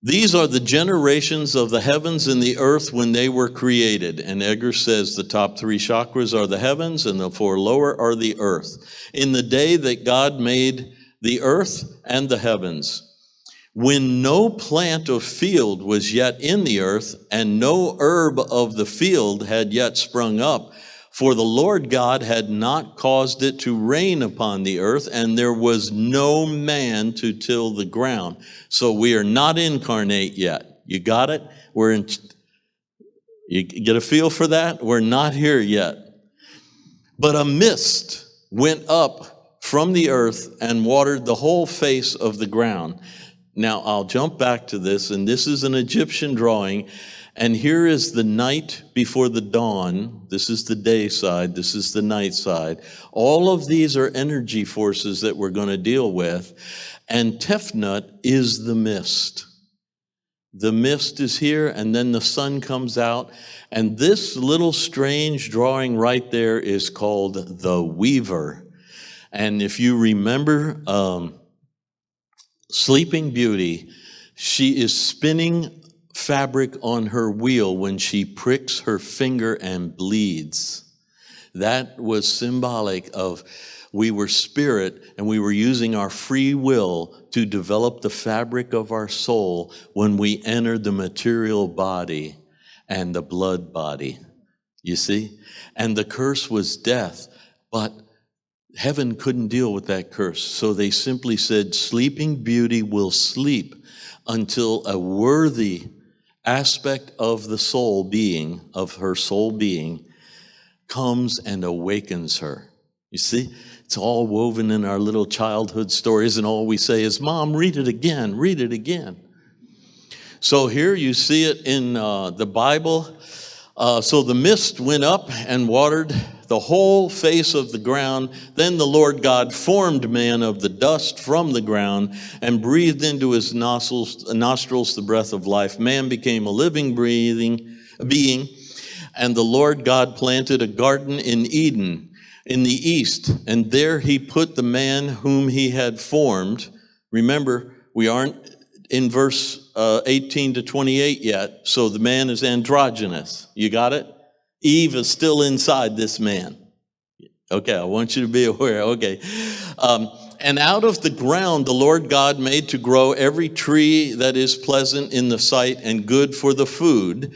These are the generations of the heavens and the earth when they were created. And Edgar says the top 3 chakras are the heavens and the 4 lower are the earth. In the day that God made the earth and the heavens, when no plant of field was yet in the earth and no herb of the field had yet sprung up, for the Lord God had not caused it to rain upon the earth, and there was no man to till the ground. So we are not incarnate yet. You got it? You get a feel for that? We're not here yet. But a mist went up from the earth and watered the whole face of the ground. Now I'll jump back to this, and this is an Egyptian drawing. And here is the night before the dawn. This is the day side. This is the night side. All of these are energy forces that we're going to deal with. And Tefnut is the mist. The mist is here, and then the sun comes out. And this little strange drawing right there is called the Weaver. And if you remember Sleeping Beauty, she is spinning fabric on her wheel when she pricks her finger and bleeds. That was symbolic of we were spirit and we were using our free will to develop the fabric of our soul when we entered the material body and the blood body. You see? And the curse was death, but heaven couldn't deal with that curse. So they simply said, Sleeping Beauty will sleep until a worthy aspect of the soul being, of her soul being, comes and awakens her. You see, it's all woven in our little childhood stories, and all we say is, Mom, read it again, read it again. So here you see it in the Bible. So the mist went up and watered the whole face of the ground. Then the Lord God formed man of the dust from the ground and breathed into his nostrils the breath of life. Man became a living, breathing being. And the Lord God planted a garden in Eden in the east. And there he put the man whom he had formed. Remember, we aren't in verse 18 to 28 yet. So the man is androgynous. You got it? Eve is still inside this man. Okay, I want you to be aware. Okay. And out of the ground the Lord God made to grow every tree that is pleasant in the sight and good for the food.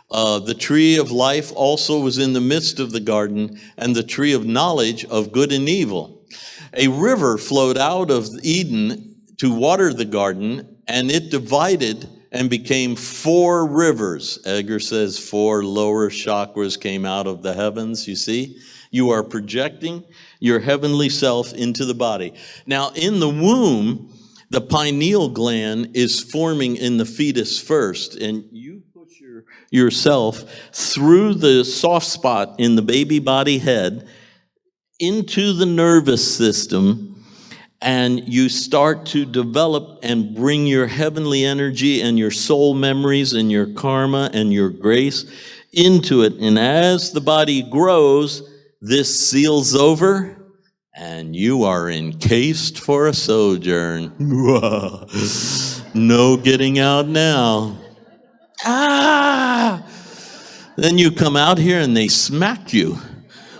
The tree of life also was in the midst of the garden, and the tree of knowledge of good and evil. A river flowed out of Eden to water the garden, and it divided and became 4 rivers. Edgar says 4 lower chakras came out of the heavens, you see? You are projecting your heavenly self into the body. Now, in the womb, the pineal gland is forming in the fetus first, and you push yourself through the soft spot in the baby body head into the nervous system, and you start to develop and bring your heavenly energy and your soul memories and your karma and your grace into it. And as the body grows, this seals over, and you are encased for a sojourn. No getting out now. Then you come out here and they smack you.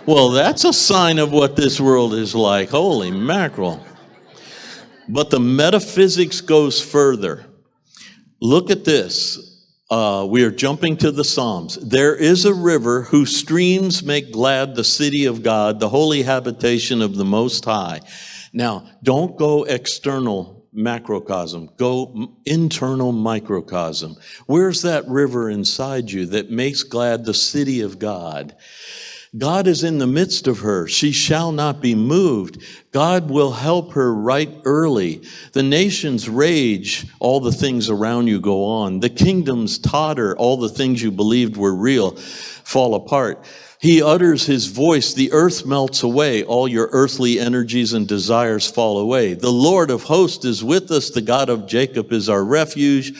Well, that's a sign of what this world is like. Holy mackerel. But the metaphysics goes further. Look at this. We are jumping to the Psalms. There is a river whose streams make glad the city of God, the holy habitation of the Most High. Now, don't go external macrocosm. Go internal microcosm. Where's that river inside you that makes glad the city of God? God is in the midst of her. She shall not be moved. God will help her right early. The nations rage. All the things around you go on. The kingdoms totter. All the things you believed were real fall apart. He utters his voice. The earth melts away. All your earthly energies and desires fall away. The Lord of hosts is with us. The God of Jacob is our refuge.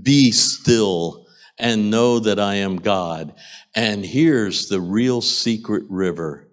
Be still and know that I am God. And here's the real secret river.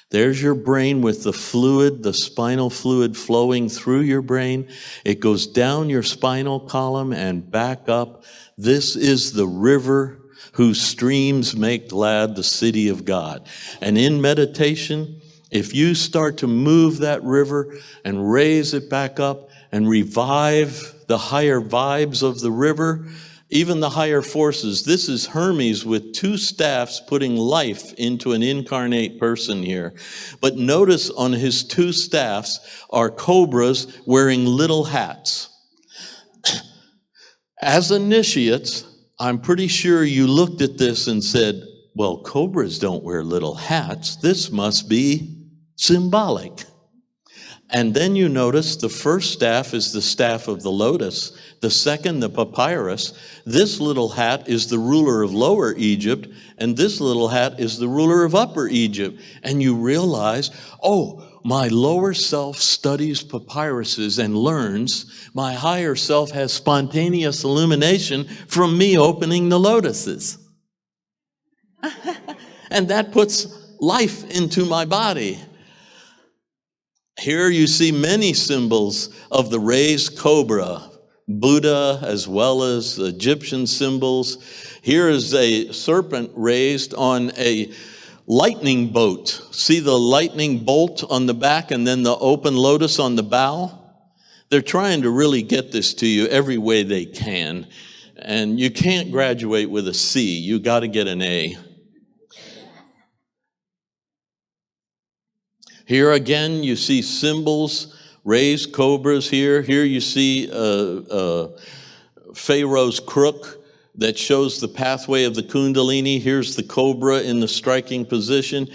There's your brain with the fluid, the spinal fluid flowing through your brain. It goes down your spinal column and back up. This is the river whose streams make glad the city of God. And in meditation, if you start to move that river and raise it back up and revive the higher vibes of the river, even the higher forces. This is Hermes with 2 staffs putting life into an incarnate person here. But notice on his 2 staffs are cobras wearing little hats. As initiates, I'm pretty sure you looked at this and said, well, cobras don't wear little hats. This must be symbolic. And then you notice the first staff is the staff of the lotus, the second the papyrus. This little hat is the ruler of Lower Egypt, and this little hat is the ruler of Upper Egypt. And you realize, oh, my lower self studies papyruses and learns. My higher self has spontaneous illumination from me opening the lotuses. And that puts life into my body. Here you see many symbols of the raised cobra, Buddha as well as Egyptian symbols. Here is a serpent raised on a lightning boat. See the lightning bolt on the back and then the open lotus on the bow? They're trying to really get this to you every way they can. And you can't graduate with a C. You got to get an A. Here again, you see symbols, raised cobras here. Here you see Pharaoh's crook that shows the pathway of the Kundalini. Here's the cobra in the striking position.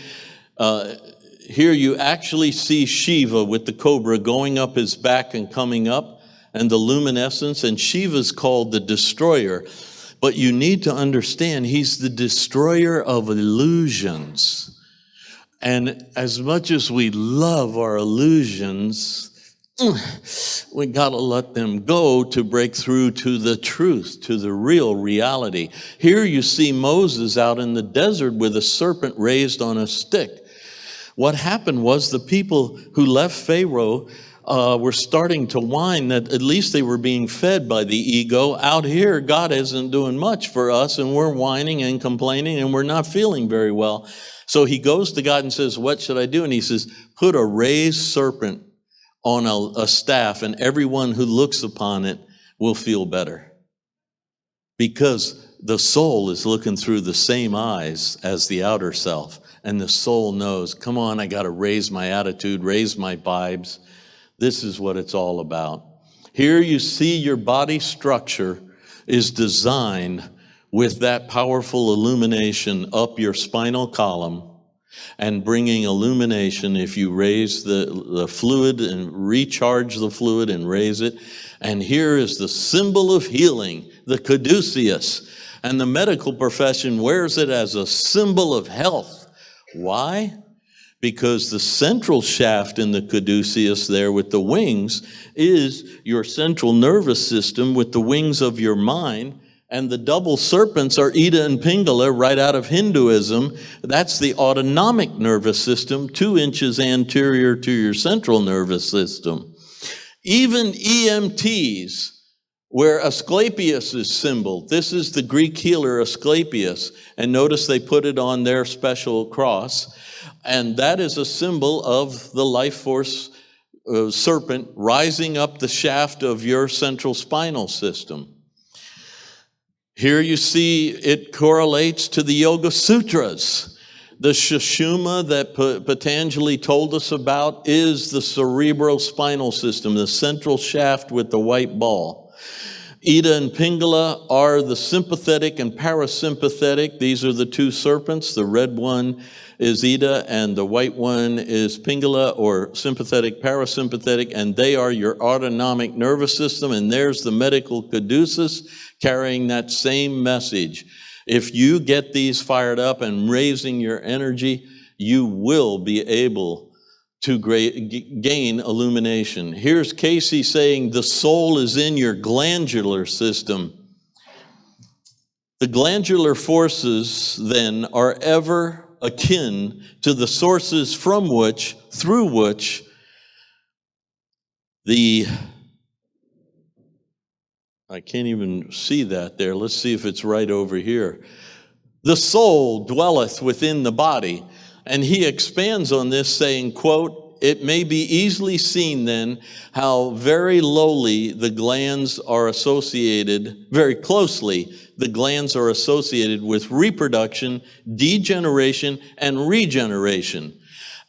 Here you actually see Shiva with the cobra going up his back and coming up, and the luminescence. And Shiva's called the destroyer. But you need to understand, he's the destroyer of illusions. And as much as we love our illusions, we gotta let them go to break through to the truth, to the real reality. Here you see Moses out in the desert with a serpent raised on a stick. What happened was the people who left Pharaoh were starting to whine that at least they were being fed by the ego. Out here, God isn't doing much for us, and we're whining and complaining, and we're not feeling very well. So he goes to God and says, what should I do? And he says, put a raised serpent on a staff, and everyone who looks upon it will feel better. Because the soul is looking through the same eyes as the outer self. And the soul knows, come on, I got to raise my attitude, raise my vibes. This is what it's all about. Here you see your body structure is designed with that powerful illumination up your spinal column and bringing illumination if you raise the fluid and recharge the fluid and raise it. And here is the symbol of healing, the caduceus. And the medical profession wears it as a symbol of health. Why? Because the central shaft in the caduceus there with the wings is your central nervous system with the wings of your mind. And the double serpents are Ida and Pingala right out of Hinduism. That's the autonomic nervous system, 2 inches anterior to your central nervous system. Even EMTs, where Asclepius is symboled. This is the Greek healer Asclepius. And notice they put it on their special cross. And that is a symbol of the life force serpent rising up the shaft of your central spinal system. Here you see it correlates to the Yoga Sutras. The Sushumna that Patanjali told us about is the cerebrospinal system, the central shaft with the white ball. Ida and Pingala are the sympathetic and parasympathetic. These are the 2 serpents. The red one is Ida and the white one is Pingala, or sympathetic, parasympathetic, and they are your autonomic nervous system. And there's the medical caduceus carrying that same message. If you get these fired up and raising your energy, you will be able to gain illumination. Here's Cayce saying the soul is in your glandular system. The glandular forces then are ever akin to the sources from which, through which I can't even see that there. Let's see if it's right over here. The soul dwelleth within the body. And he expands on this saying, quote, it may be easily seen then how very lowly the glands are associated, very closely, the glands are associated with reproduction, degeneration, and regeneration.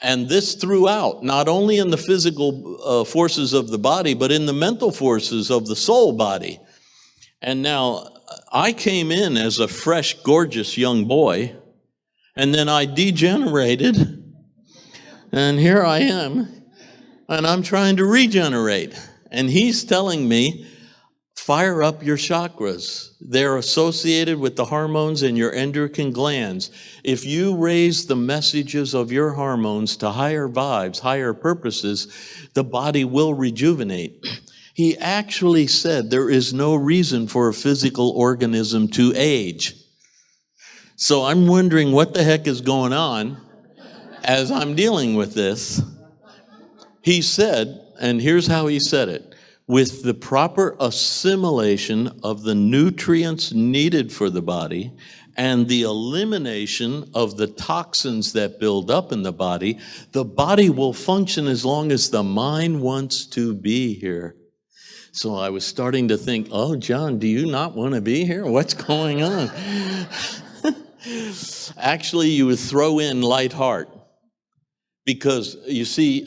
And this throughout, not only in the physical forces of the body, but in the mental forces of the soul body. And now, I came in as a fresh, gorgeous young boy, and then I degenerated, and here I am, and I'm trying to regenerate. And he's telling me, fire up your chakras. They're associated with the hormones in your endocrine glands. If you raise the messages of your hormones to higher vibes, higher purposes, the body will rejuvenate. He actually said there is no reason for a physical organism to age. So I'm wondering what the heck is going on as I'm dealing with this. He said, and here's how he said it, with the proper assimilation of the nutrients needed for the body and the elimination of the toxins that build up in the body will function as long as the mind wants to be here. So I was starting to think, oh, John, do you not want to be here? What's going on? Actually, you would throw in light heart. Because, you see,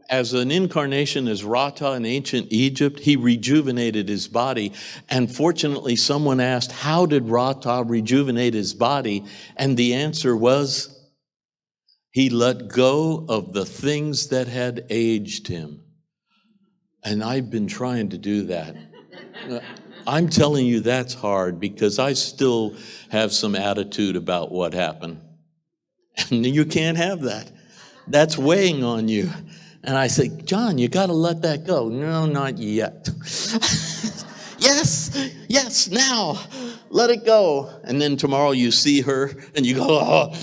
as an incarnation as Rata in ancient Egypt, he rejuvenated his body. And fortunately, someone asked, how did Rata rejuvenate his body? And the answer was, he let go of the things that had aged him. And I've been trying to do that. I'm telling you that's hard because I still have some attitude about what happened. And you can't have that. That's weighing on you. And I say, John, you got to let that go. No, not yet. Yes, now, let it go. And then tomorrow you see her and you go, oh.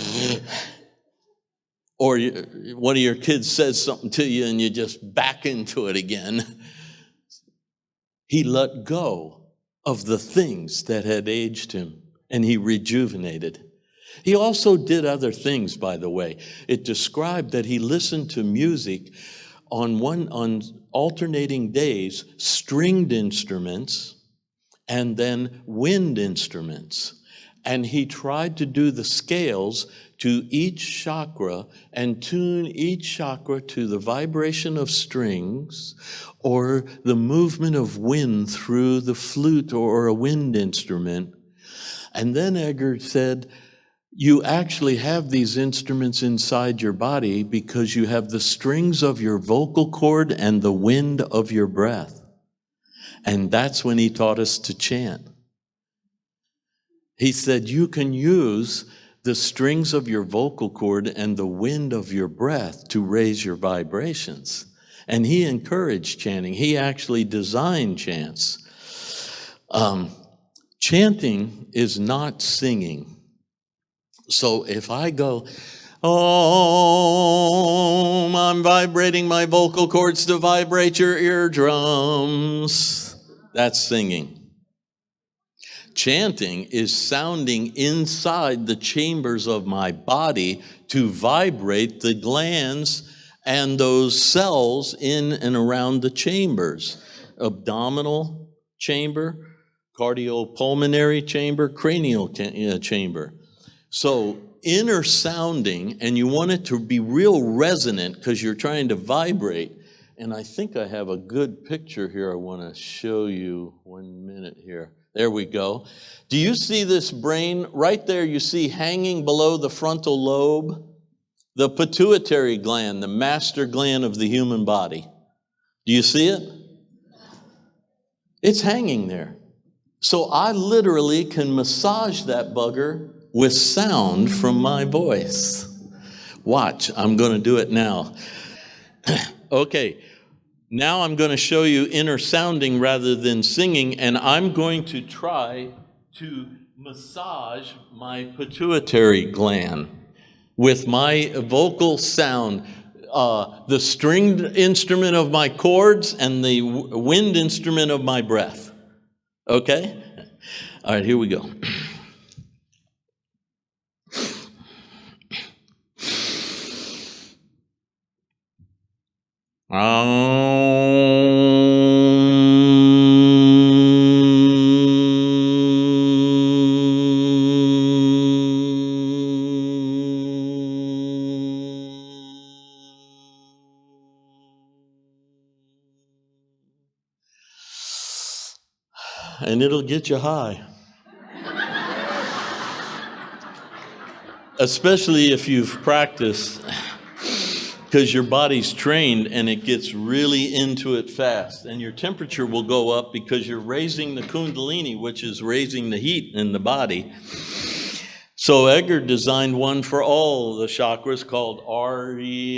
Or one of your kids says something to you and you just back into it again. He let go of the things that had aged him, and he rejuvenated. He also did other things, by the way. It described that he listened to music on alternating days, stringed instruments, and then wind instruments. And he tried to do the scales to each chakra and tune each chakra to the vibration of strings or the movement of wind through the flute or a wind instrument. And then Edgar said, you actually have these instruments inside your body because you have the strings of your vocal cord and the wind of your breath. And that's when he taught us to chant. He said, you can use the strings of your vocal cord and the wind of your breath to raise your vibrations. And he encouraged chanting. He actually designed chants. Chanting is not singing. So if I go, oh, I'm vibrating my vocal cords to vibrate your eardrums, that's singing. Chanting is sounding inside the chambers of my body to vibrate the glands and those cells in and around the chambers. Abdominal chamber, cardiopulmonary chamber, cranial chamber. So inner sounding, and you want it to be real resonant because you're trying to vibrate. And I think I have a good picture here I want to show you. 1 minute here. There we go. Do you see this brain? Right there you see hanging below the frontal lobe, the pituitary gland, the master gland of the human body. Do you see it? It's hanging there. So I literally can massage that bugger with sound from my voice. Watch, I'm going to do it now. Okay. Now I'm going to show you inner sounding rather than singing, and I'm going to try to massage my pituitary gland with my vocal sound, the stringed instrument of my chords and the wind instrument of my breath. Okay? All right, here we go. And it'll get you high. Especially if you've practiced, because your body's trained and it gets really into it fast. And your temperature will go up because you're raising the kundalini, which is raising the heat in the body. So Edgar designed one for all the chakras called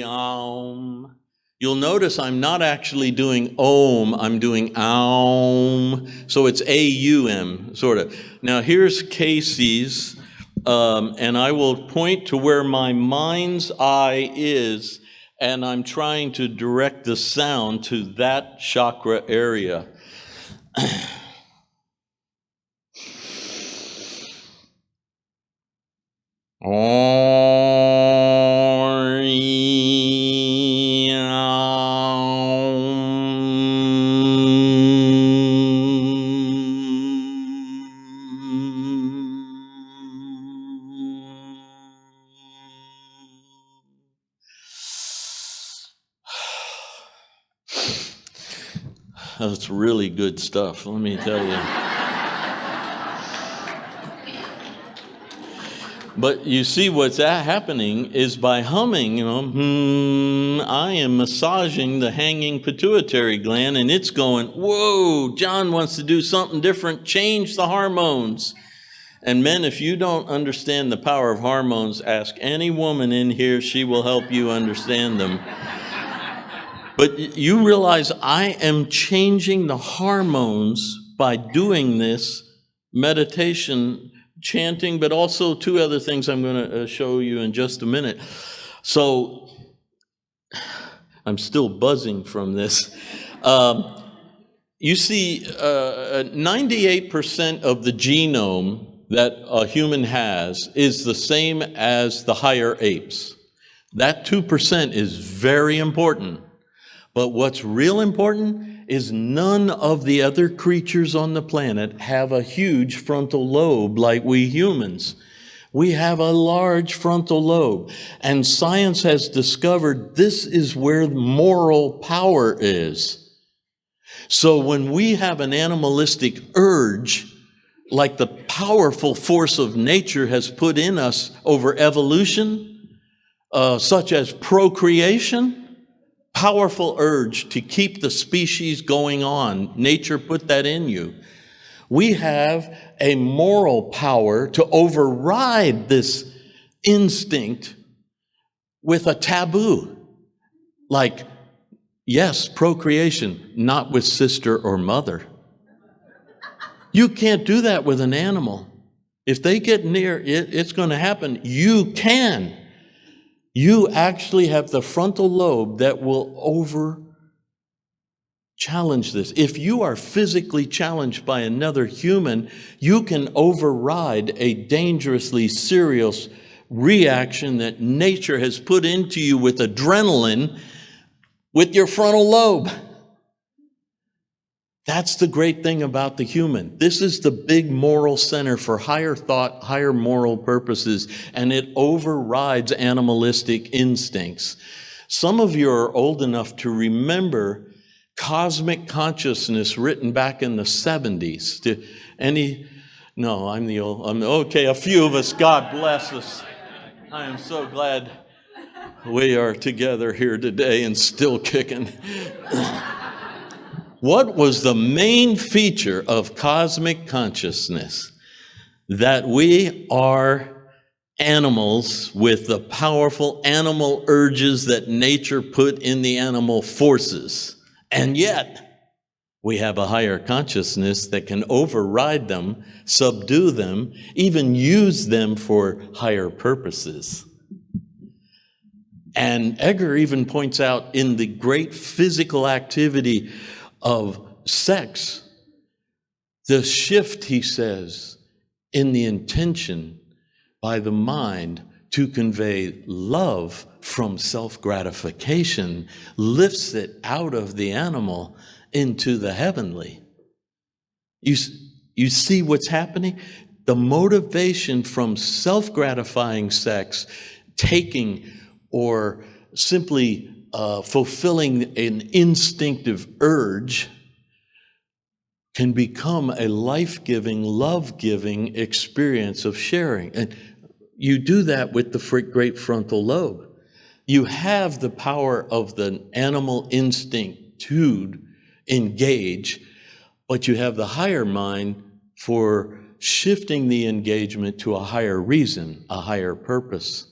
Aum. You'll notice I'm not actually doing Om, I'm doing Aum. So it's A-U-M, sort of. Now here's Cayce's, and I will point to where my mind's eye is, and I'm trying to direct the sound to that chakra area. That's really good stuff, let me tell you. But you see what's happening is by humming, I am massaging the hanging pituitary gland, and it's going, whoa, John wants to do something different, change the hormones. And men, if you don't understand the power of hormones, ask any woman in here, she will help you understand them. But you realize I am changing the hormones by doing this meditation, chanting, but also two other things I'm going to show you in just a minute. So I'm still buzzing from this. You see, 98% of the genome that a human has is the same as the higher apes. That 2% is very important. But what's real important is none of the other creatures on the planet have a huge frontal lobe like we humans. We have a large frontal lobe, and science has discovered this is where moral power is. So when we have an animalistic urge, like the powerful force of nature has put in us over evolution, such as procreation, powerful urge to keep the species going on. Nature put that in you. We have a moral power to override this instinct with a taboo. Like, yes, procreation, not with sister or mother. You can't do that with an animal. If they get near, it's going to happen. You can. You actually have the frontal lobe that will challenge this. If you are physically challenged by another human, you can override a dangerously serious reaction that nature has put into you with adrenaline with your frontal lobe. That's the great thing about the human. This is the big moral center for higher thought, higher moral purposes, and it overrides animalistic instincts. Some of you are old enough to remember Cosmic Consciousness, written back in the 70s. Okay, a few of us, God bless us. I am so glad we are together here today and still kicking. What was the main feature of cosmic consciousness? That we are animals with the powerful animal urges that nature put in the animal forces. And yet, we have a higher consciousness that can override them, subdue them, even use them for higher purposes. And Edgar even points out in the great physical activity of sex, the shift, he says, in the intention by the mind to convey love from self-gratification lifts it out of the animal into the heavenly. You see what's happening? The motivation from self-gratifying sex, taking or simply fulfilling an instinctive urge, can become a life-giving, love-giving experience of sharing. And you do that with the great frontal lobe. You have the power of the animal instinct to engage, but you have the higher mind for shifting the engagement to a higher reason, a higher purpose.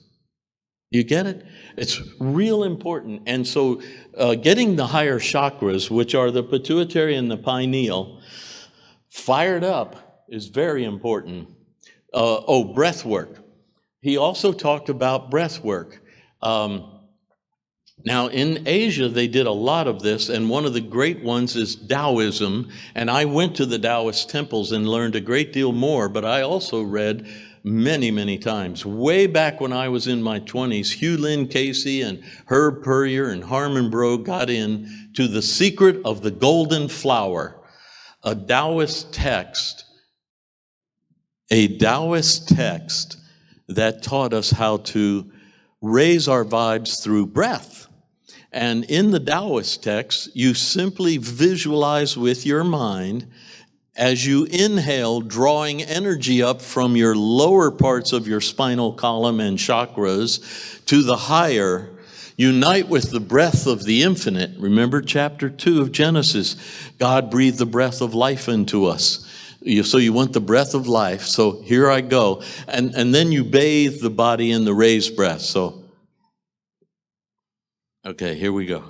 You get it? It's real important. And so getting the higher chakras, which are the pituitary and the pineal, fired up is very important. Breath work. He also talked about breath work. Now, in Asia, they did a lot of this, and one of the great ones is Taoism. And I went to the Taoist temples and learned a great deal more, but I also read many, many times. Way back when I was in my 20s, Hugh Lynn Casey and Herb Puryear and Harmon Brogue got in to The Secret of the Golden Flower, a Taoist text that taught us how to raise our vibes through breath. And in the Taoist text, you simply visualize with your mind as you inhale, drawing energy up from your lower parts of your spinal column and chakras to the higher, unite with the breath of the infinite. Remember chapter 2 of Genesis, God breathed the breath of life into us. So you want the breath of life. So here I go. And then you bathe the body in the raised breath. So, okay, here we go.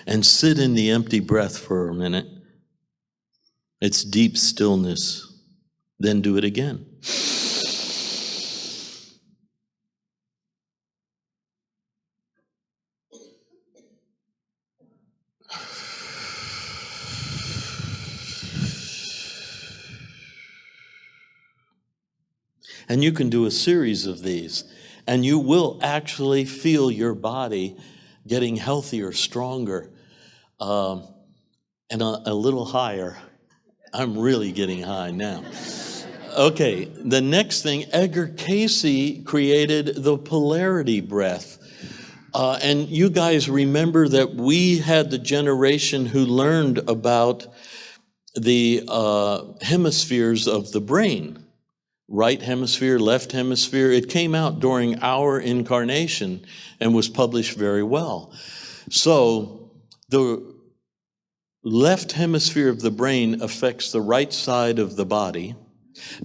and sit in the empty breath for a minute. It's deep stillness. Then do it again. And you can do a series of these, and you will actually feel your body getting healthier, stronger, and a little higher. I'm really getting high now. Okay, the next thing, Edgar Cayce created the Polarity breath. And you guys remember that we had the generation who learned about the hemispheres of the brain. Right hemisphere, left hemisphere. It came out during our incarnation and was published very well. So the left hemisphere of the brain affects the right side of the body,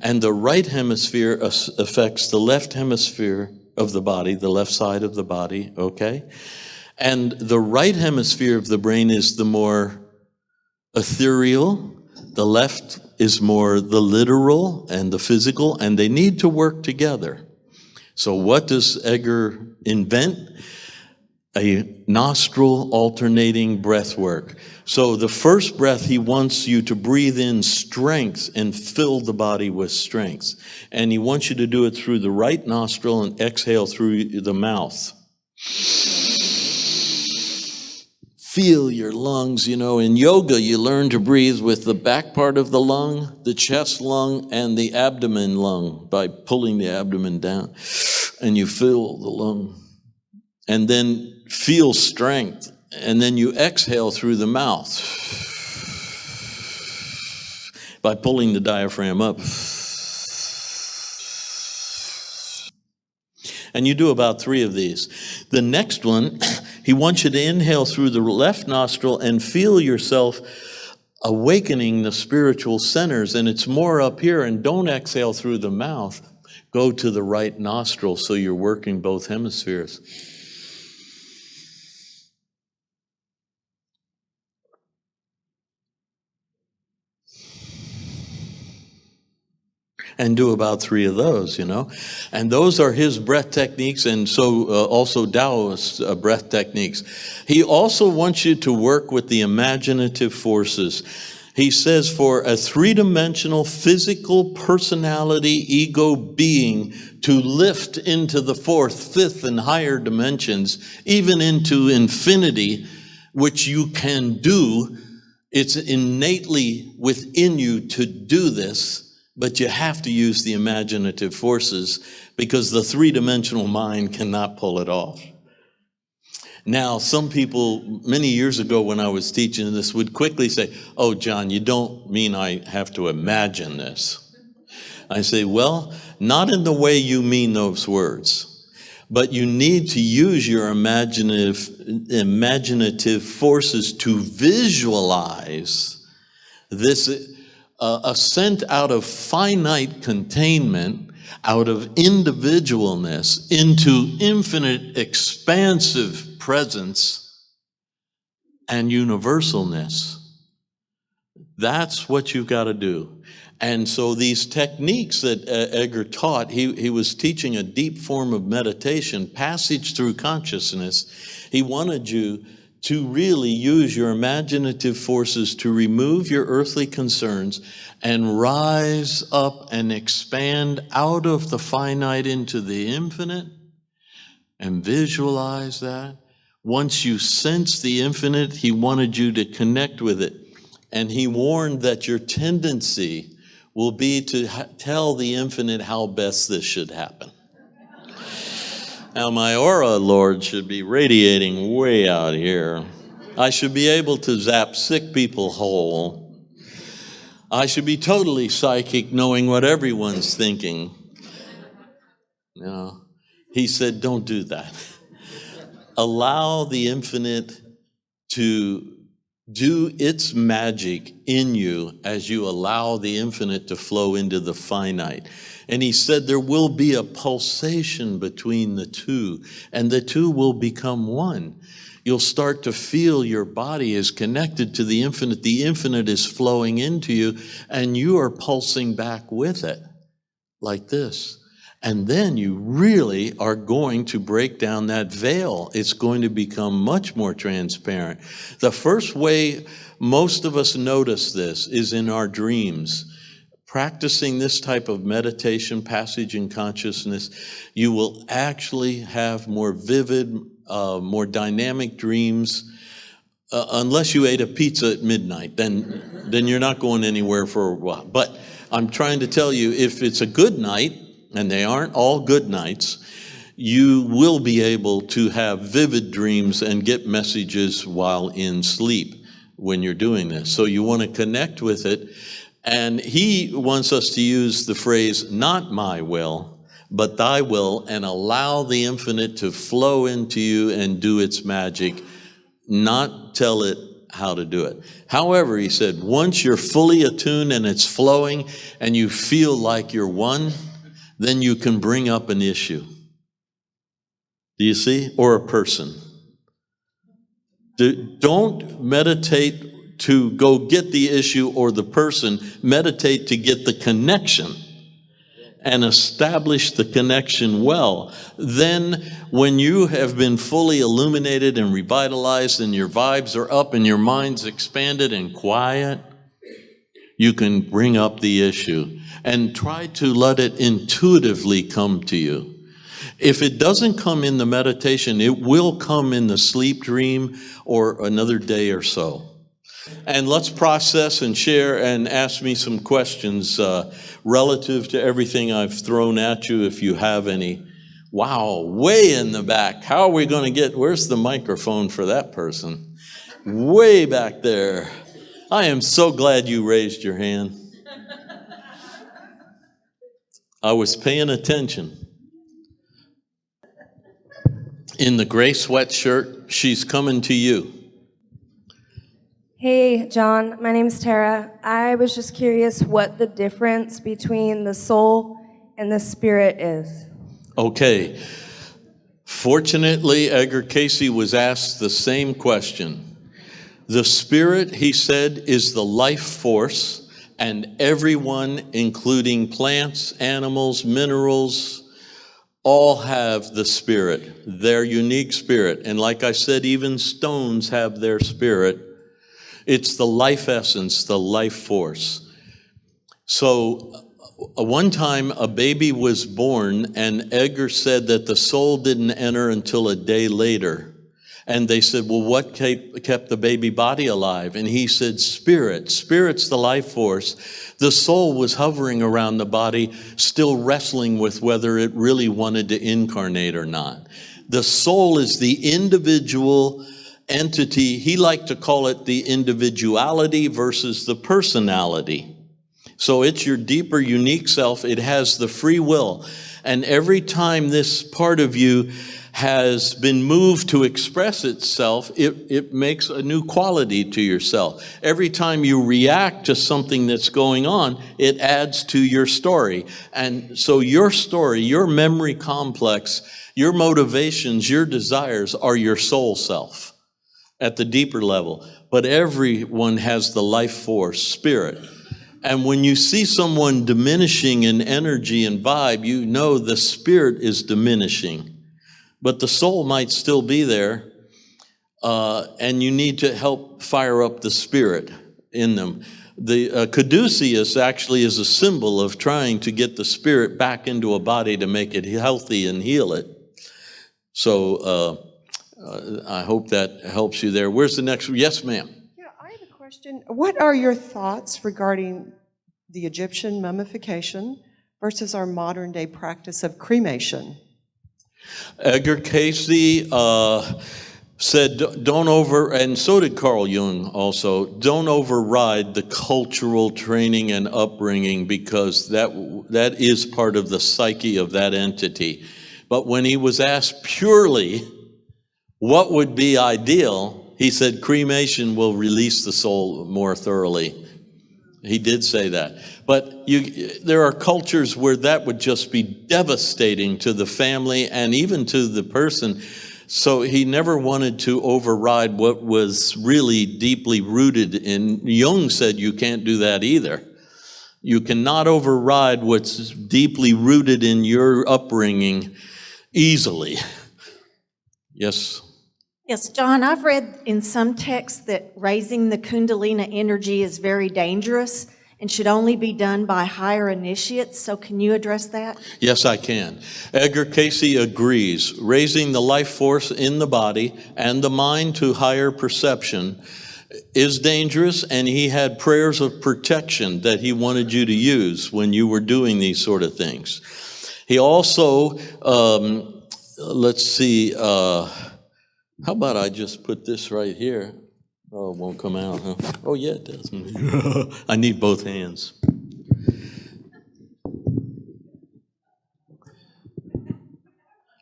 and the right hemisphere affects the left hemisphere of the body, the left side of the body, okay? And the right hemisphere of the brain is the more ethereal, the left is more the literal and the physical, and they need to work together. So what does Edgar invent? A nostril alternating breath work. So the first breath, he wants you to breathe in strength and fill the body with strength. And he wants you to do it through the right nostril and exhale through the mouth. Feel your lungs. You know, in yoga, you learn to breathe with the back part of the lung, the chest lung, and the abdomen lung by pulling the abdomen down. And you fill the lung. And then feel strength. And then you exhale through the mouth by pulling the diaphragm up. And you do about 3 of these. The next one, he wants you to inhale through the left nostril and feel yourself awakening the spiritual centers. And it's more up here. And don't exhale through the mouth. Go to the right nostril so you're working both hemispheres. And do about 3 of those, you know. And those are his breath techniques, and so also Taoist breath techniques. He also wants you to work with the imaginative forces. He says for a 3-dimensional physical personality ego being to lift into the 4th, 5th, and higher dimensions, even into infinity, which you can do, it's innately within you to do this. But you have to use the imaginative forces because the 3-dimensional mind cannot pull it off. Now, some people, many years ago when I was teaching this, would quickly say, "Oh, John, you don't mean I have to imagine this." I say, well, not in the way you mean those words, but you need to use your imaginative forces to visualize this ascent out of finite containment, out of individualness, into infinite expansive presence and universalness. That's what you've got to do. And so these techniques that Edgar taught, he was teaching a deep form of meditation, passage through consciousness. He wanted you to really use your imaginative forces to remove your earthly concerns and rise up and expand out of the finite into the infinite and visualize that. Once you sense the infinite, he wanted you to connect with it. And he warned that your tendency will be to tell the infinite how best this should happen. Now, my aura, Lord, should be radiating way out here. I should be able to zap sick people whole. I should be totally psychic, knowing what everyone's thinking. No. He said, don't do that. Allow the infinite to do its magic in you as you allow the infinite to flow into the finite. And he said there will be a pulsation between the two, and the two will become one. you'll start to feel your body is connected to the infinite. The infinite is flowing into you, and you are pulsing back with it, like this. And then you really are going to break down that veil. It's going to become much more transparent. The first way most of us notice this is in our dreams. Practicing this type of meditation, passage in consciousness, you will actually have more vivid, more dynamic dreams. Unless you ate a pizza at midnight, then you're not going anywhere for a while. But I'm trying to tell you, if it's a good night, and they aren't all good nights, you will be able to have vivid dreams and get messages while in sleep when you're doing this. So you want to connect with it. And he wants us to use the phrase, not my will, but thy will, and allow the infinite to flow into you and do its magic, not tell it how to do it. However, he said, once you're fully attuned and it's flowing and you feel like you're one, then you can bring up an issue. Do you see? Or a person. Don't meditate to go get the issue or the person. Meditate to get the connection and establish the connection well. Then when you have been fully illuminated and revitalized and your vibes are up and your mind's expanded and quiet, you can bring up the issue and try to let it intuitively come to you. If it doesn't come in the meditation, it will come in the sleep dream or another day or so. And let's process and share and ask me some questions relative to everything I've thrown at you, if you have any. Wow, way in the back. How are we going to where's the microphone for that person? Way back there. I am so glad you raised your hand. I was paying attention. In the gray sweatshirt, she's coming to you. Hey, John. My name's Tara. I was just curious what the difference between the soul and the spirit is. Okay. Fortunately, Edgar Cayce was asked the same question. The spirit, he said, is the life force, and everyone, including plants, animals, minerals, all have the spirit, their unique spirit. And like I said, even stones have their spirit. It's the life essence, the life force. So one time a baby was born, and Edgar said that the soul didn't enter until a day later. And they said, well, what kept the baby body alive? And he said, spirit. Spirit's the life force. The soul was hovering around the body, still wrestling with whether it really wanted to incarnate or not. The soul is the individual entity. He liked to call it the individuality versus the personality. So it's your deeper, unique self. It has the free will. And every time this part of you has been moved to express itself, it makes a new quality to yourself. Every time you react to something that's going on, it adds to your story. And so your story, your memory complex, your motivations, your desires are your soul self at the deeper level. But everyone has the life force, spirit. And when you see someone diminishing in energy and vibe, you know the spirit is diminishing. But the soul might still be there, and you need to help fire up the spirit in them. The caduceus actually is a symbol of trying to get the spirit back into a body to make it healthy and heal it. So I hope that helps you there. Where's the next one? Yes, ma'am. Yeah, I have a question. What are your thoughts regarding the Egyptian mummification versus our modern day practice of cremation? Edgar Cayce said, and so did Carl Jung also, don't override the cultural training and upbringing, because that is part of the psyche of that entity. But when he was asked purely what would be ideal, he said cremation will release the soul more thoroughly. He did say that. But there are cultures where that would just be devastating to the family and even to the person. So he never wanted to override what was really deeply rooted in. Jung said you can't do that either. You cannot override what's deeply rooted in your upbringing easily. Yes? Yes, John, I've read in some texts that raising the Kundalini energy is very dangerous and should only be done by higher initiates. So can you address that? Yes, I can. Edgar Cayce agrees. Raising the life force in the body and the mind to higher perception is dangerous, and he had prayers of protection that he wanted you to use when you were doing these sort of things. He also, let's see, how about I just put this right here? Oh, it won't come out, huh? Oh, yeah, it does. I need both hands.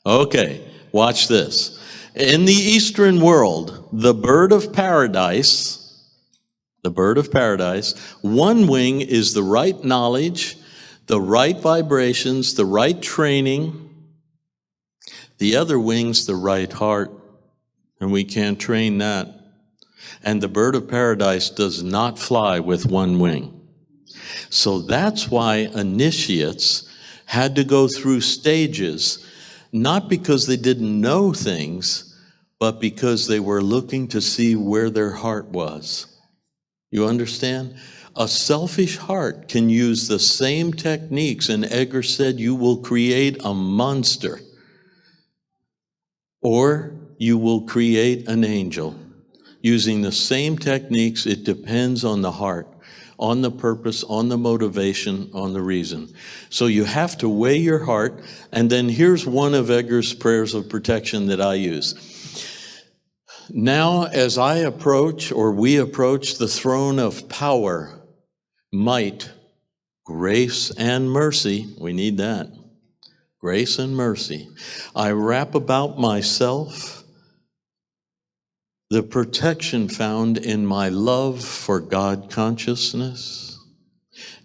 Okay, watch this. In the Eastern world, the bird of paradise, one wing is the right knowledge, the right vibrations, the right training. The other wing's the right heart, and we can't train that. And the bird of paradise does not fly with one wing. So that's why initiates had to go through stages, not because they didn't know things, but because they were looking to see where their heart was. You understand? A selfish heart can use the same techniques, and Edgar said you will create a monster, or you will create an angel. Using the same techniques, it depends on the heart, on the purpose, on the motivation, on the reason. So you have to weigh your heart, and then here's one of Edgar's prayers of protection that I use. Now, as I approach, or we approach, the throne of power, might, grace, and mercy, we need that, grace and mercy, I wrap about myself the protection found in my love for God consciousness,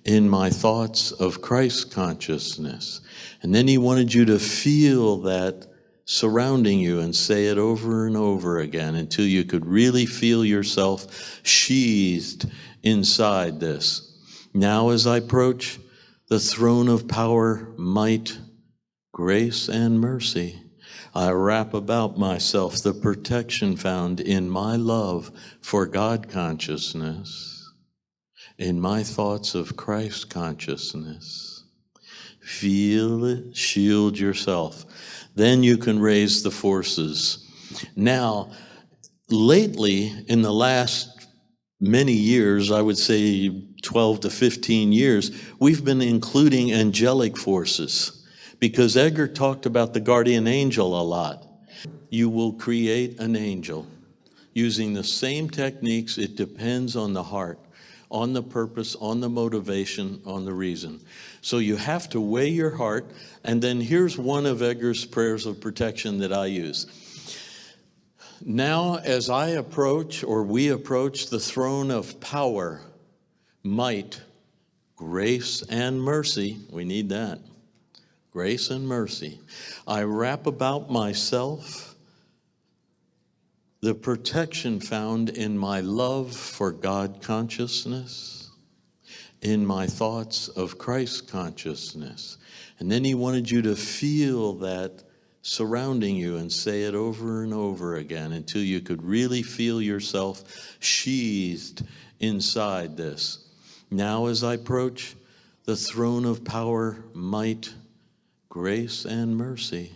in my thoughts of Christ consciousness. And then he wanted you to feel that surrounding you and say it over and over again until you could really feel yourself sheathed inside this. Now as I approach the throne of power, might, grace, and mercy, I wrap about myself the protection found in my love for God consciousness, in my thoughts of Christ consciousness. Feel it, shield yourself. Then you can raise the forces. Now, lately, in the last many years, I would say 12 to 15 years, we've been including angelic forces because Edgar talked about the guardian angel a lot. You will create an angel using the same techniques. It depends on the heart, on the purpose, on the motivation, on the reason. So you have to weigh your heart, and then here's one of Edgar's prayers of protection that I use. Now, as I approach, or we approach, the throne of power, might, grace, and mercy, we need that, grace and mercy, I wrap about myself the protection found in my love for God consciousness, in my thoughts of Christ consciousness. And then he wanted you to feel that surrounding you and say it over and over again until you could really feel yourself sheathed inside this. Now as I approach the throne of power, might, grace, and mercy,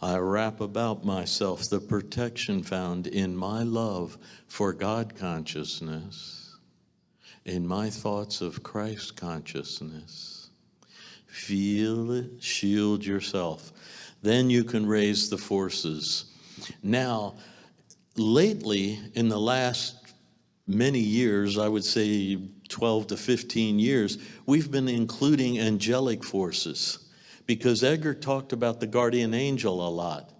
I wrap about myself the protection found in my love for God consciousness, in my thoughts of Christ consciousness. Feel it, shield yourself. Then you can raise the forces. Now, lately, in the last many years, I would say 12 to 15 years, we've been including angelic forces because Edgar talked about the guardian angel a lot.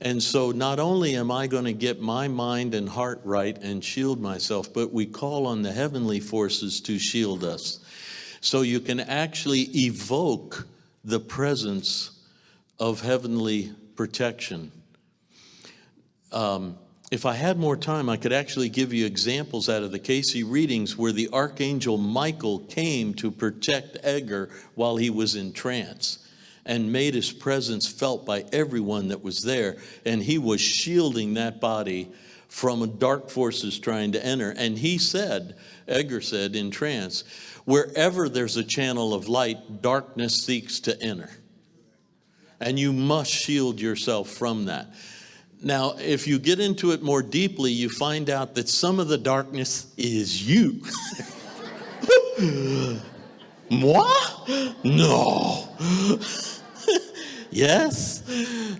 And so not only am I going to get my mind and heart right and shield myself, but we call on the heavenly forces to shield us. So you can actually evoke the presence of heavenly protection. If I had more time, I could actually give you examples out of the Cayce readings where the Archangel Michael came to protect Edgar while he was in trance and made his presence felt by everyone that was there. And he was shielding that body from dark forces trying to enter. And he said, Edgar said in trance, wherever there's a channel of light, darkness seeks to enter. And you must shield yourself from that. Now, if you get into it more deeply, you find out that some of the darkness is you. Moi? No. Yes,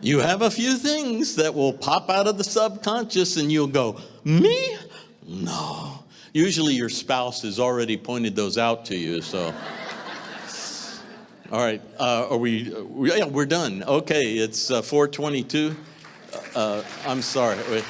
you have a few things that will pop out of the subconscious and you'll go, me? No. Usually your spouse has already pointed those out to you, so. All right, yeah, we're done. Okay, it's 4:22. I'm sorry. Wait,